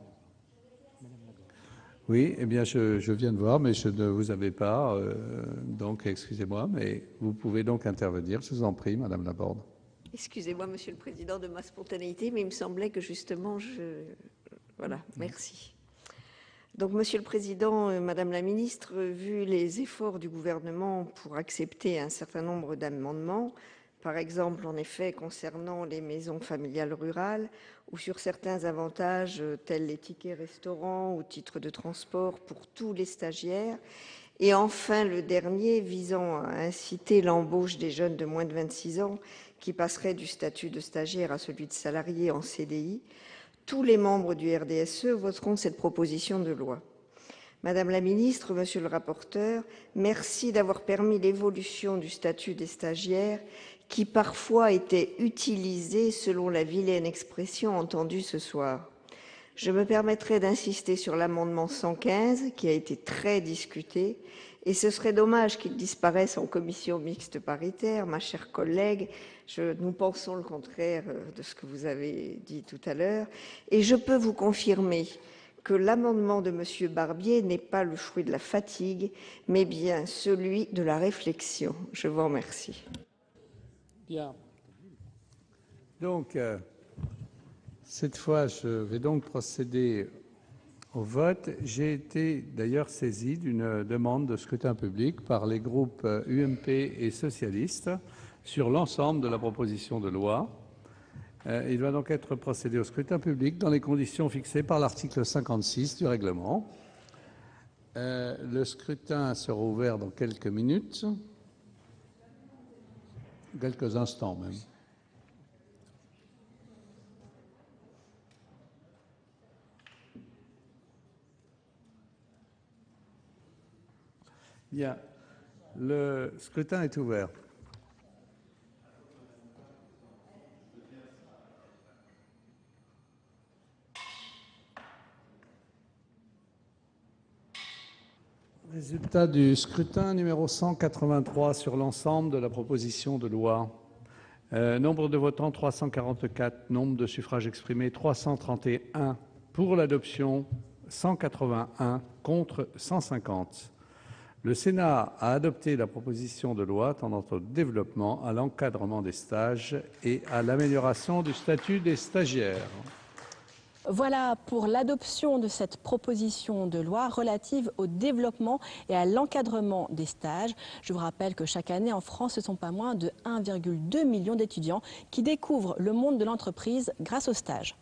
Oui, eh bien, je viens de voir, mais je ne vous avais pas, donc excusez-moi, mais vous pouvez donc intervenir. Je vous en prie, Madame Laborde. Excusez-moi, Monsieur le Président, de ma spontanéité, mais il me semblait que justement, Voilà, merci. Donc, Monsieur le Président, Madame la Ministre, vu les efforts du gouvernement pour accepter un certain nombre d'amendements, par exemple, en effet, concernant les maisons familiales rurales ou sur certains avantages tels les tickets restaurants ou titres de transport pour tous les stagiaires, et enfin le dernier visant à inciter l'embauche des jeunes de moins de 26 ans qui passeraient du statut de stagiaire à celui de salarié en CDI, tous les membres du RDSE voteront cette proposition de loi. Madame la Ministre, Monsieur le rapporteur, merci d'avoir permis l'évolution du statut des stagiaires qui parfois était utilisé selon la vilaine expression entendue ce soir. Je me permettrai d'insister sur l'amendement 115 qui a été très discuté et ce serait dommage qu'il disparaisse en commission mixte paritaire. Ma chère collègue, nous pensons le contraire de ce que vous avez dit tout à l'heure et je peux vous confirmer que l'amendement de M. Barbier n'est pas le fruit de la fatigue, mais bien celui de la réflexion. Je vous remercie. Bien. Donc, cette fois, je vais donc procéder au vote. J'ai été d'ailleurs saisi d'une demande de scrutin public par les groupes UMP et socialistes sur l'ensemble de la proposition de loi. Il va donc être procédé au scrutin public dans les conditions fixées par l'article 56 du règlement. Le scrutin sera ouvert dans quelques minutes, quelques instants même. Bien, le scrutin est ouvert. Résultat du scrutin numéro 183 sur l'ensemble de la proposition de loi. Nombre de votants 344, nombre de suffrages exprimés 331, pour l'adoption 181, contre 150. Le Sénat a adopté la proposition de loi tendant au développement, à l'encadrement des stages et à l'amélioration du statut des stagiaires. Voilà pour l'adoption de cette proposition de loi relative au développement et à l'encadrement des stages. Je vous rappelle que chaque année en France, ce ne sont pas moins de 1,2 million d'étudiants qui découvrent le monde de l'entreprise grâce aux stages.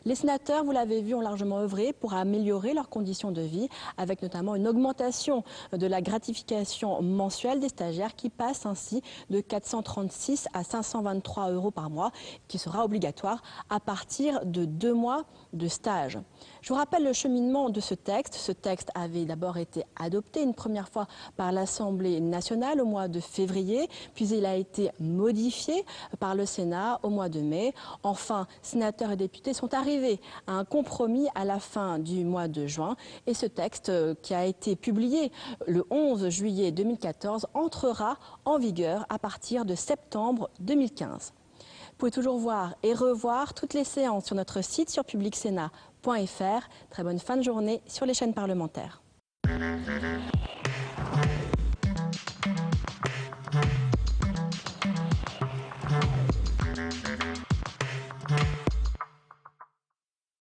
Les sénateurs, vous l'avez vu, ont largement œuvré pour améliorer leurs conditions de vie, avec notamment une augmentation de la gratification mensuelle des stagiaires qui passe ainsi de 436 à 523 € par mois, qui sera obligatoire à partir de 2 mois de stage. Je vous rappelle le cheminement de ce texte. Ce texte avait d'abord été adopté une première fois par l'Assemblée nationale au mois de février, puis il a été modifié par le Sénat au mois de mai. Enfin, sénateurs et députés sont arrivés à un compromis à la fin du mois de juin et ce texte qui a été publié le 11 juillet 2014 entrera en vigueur à partir de septembre 2015. Vous pouvez toujours voir et revoir toutes les séances sur notre site sur publicsénat.fr. Très bonne fin de journée sur les chaînes parlementaires.